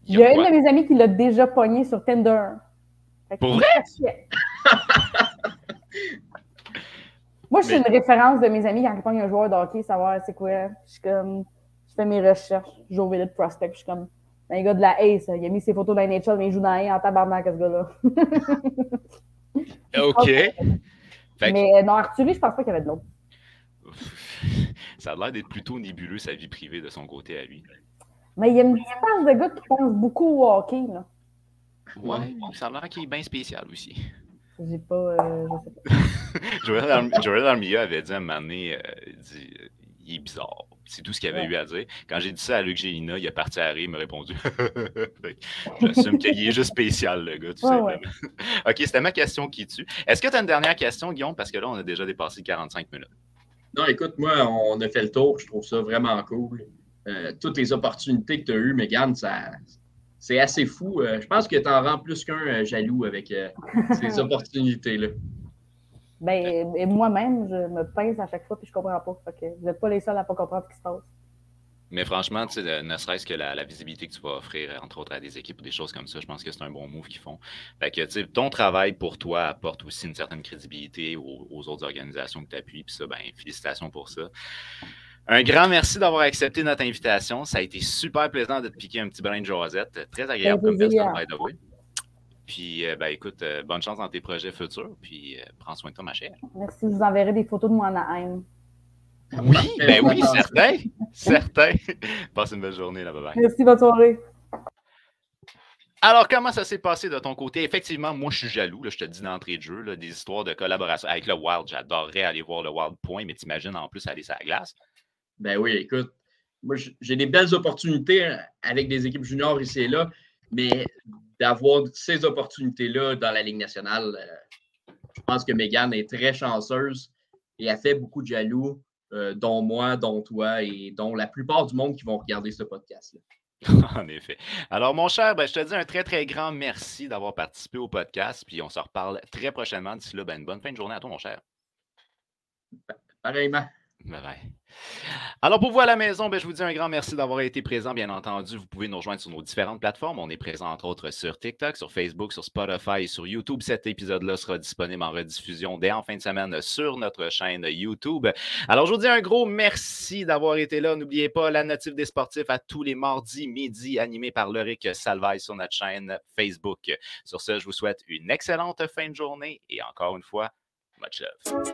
C: y a une de mes amies qui l'a déjà pogné sur Tinder.
A: Pour vrai?
C: Moi, je suis une référence de mes amis quand ils pognent un joueur de hockey, savoir c'est quoi. Je fais mes recherches, j'ouvre les prospects, je suis comme un gars de la Ace, il a mis ses photos dans la NHL, mais il joue dans la en tabarnak, ce gars-là.
A: OK.
C: Mais non, Artturi, je pense pas qu'il y avait de l'autre.
A: Ça a l'air d'être plutôt nébuleux, sa vie privée de son côté à lui.
C: Mais il y a une distance de gars qui pense beaucoup au hockey, là.
A: Ouais, ça a l'air qu'il est bien spécial aussi.
C: J'ai pas... je sais pas.
A: Joël Armia avait dit à un moment donné, il est bizarre. C'est tout ce qu'il avait eu à dire. Quand j'ai dit ça à Luc Gélina, il est parti à rire, il m'a répondu. J'assume qu'il est juste spécial, le gars, tout simplement. OK, c'était ma question qui tue. Est-ce que tu as une dernière question, Guillaume? Parce que là, on a déjà dépassé 45 minutes.
B: Non, écoute, moi, on a fait le tour. Je trouve ça vraiment cool. Toutes les opportunités que tu as eues, Mégane, c'est assez fou. Je pense que tu en rends plus qu'un jaloux avec ces opportunités-là.
C: Ben, moi-même, je me pince à chaque fois puis je comprends pas. Fait que vous n'êtes pas les seuls à pas comprendre ce qui se passe.
A: Mais franchement, ne serait-ce que la visibilité que tu vas offrir, entre autres, à des équipes ou des choses comme ça, je pense que c'est un bon move qu'ils font. Fait que ton travail pour toi apporte aussi une certaine crédibilité aux autres organisations que tu appuies. Puis ça, ben, félicitations pour ça. Un grand merci d'avoir accepté notre invitation. Ça a été super plaisant de te piquer un petit brin de Josette. Très agréable comme personne, by the way. Puis, ben, écoute, bonne chance dans tes projets futurs. Puis, prends soin de toi, ma chère.
C: Merci. Je vous enverrai des photos de moi en Anaheim.
A: Oui, ben oui, certain. Certain. Passe une belle journée, là. Bye-bye.
C: Merci, bonne soirée.
A: Alors, comment ça s'est passé de ton côté? Effectivement, moi, je suis jaloux. Là, je te dis d'entrée de jeu, là, des histoires de collaboration avec le Wild. J'adorerais aller voir le Wild point, mais t'imagines en plus aller sur la glace.
B: Ben oui, écoute, moi, j'ai des belles opportunités avec des équipes juniors ici et là, mais d'avoir ces opportunités-là dans la Ligue nationale, je pense que Mégane est très chanceuse et elle fait beaucoup de jaloux, dont moi, dont toi et dont la plupart du monde qui vont regarder ce podcast-là.
A: En effet. Alors, mon cher, ben, je te dis un très, très grand merci d'avoir participé au podcast, puis on se reparle très prochainement. D'ici là, ben, une bonne fin de journée à toi, mon cher.
B: Pareillement.
A: Bye bye. Alors, pour vous à la maison, ben, je vous dis un grand merci d'avoir été présent. Bien entendu, vous pouvez nous rejoindre sur nos différentes plateformes. On est présent, entre autres, sur TikTok, sur Facebook, sur Spotify et sur YouTube. Cet épisode-là sera disponible en rediffusion dès en fin de semaine sur notre chaîne YouTube. Alors, je vous dis un gros merci d'avoir été là. N'oubliez pas la notif des sportifs à tous les mardis midi, animé par Loric Salvaille sur notre chaîne Facebook. Sur ce, je vous souhaite une excellente fin de journée et encore une fois, much love.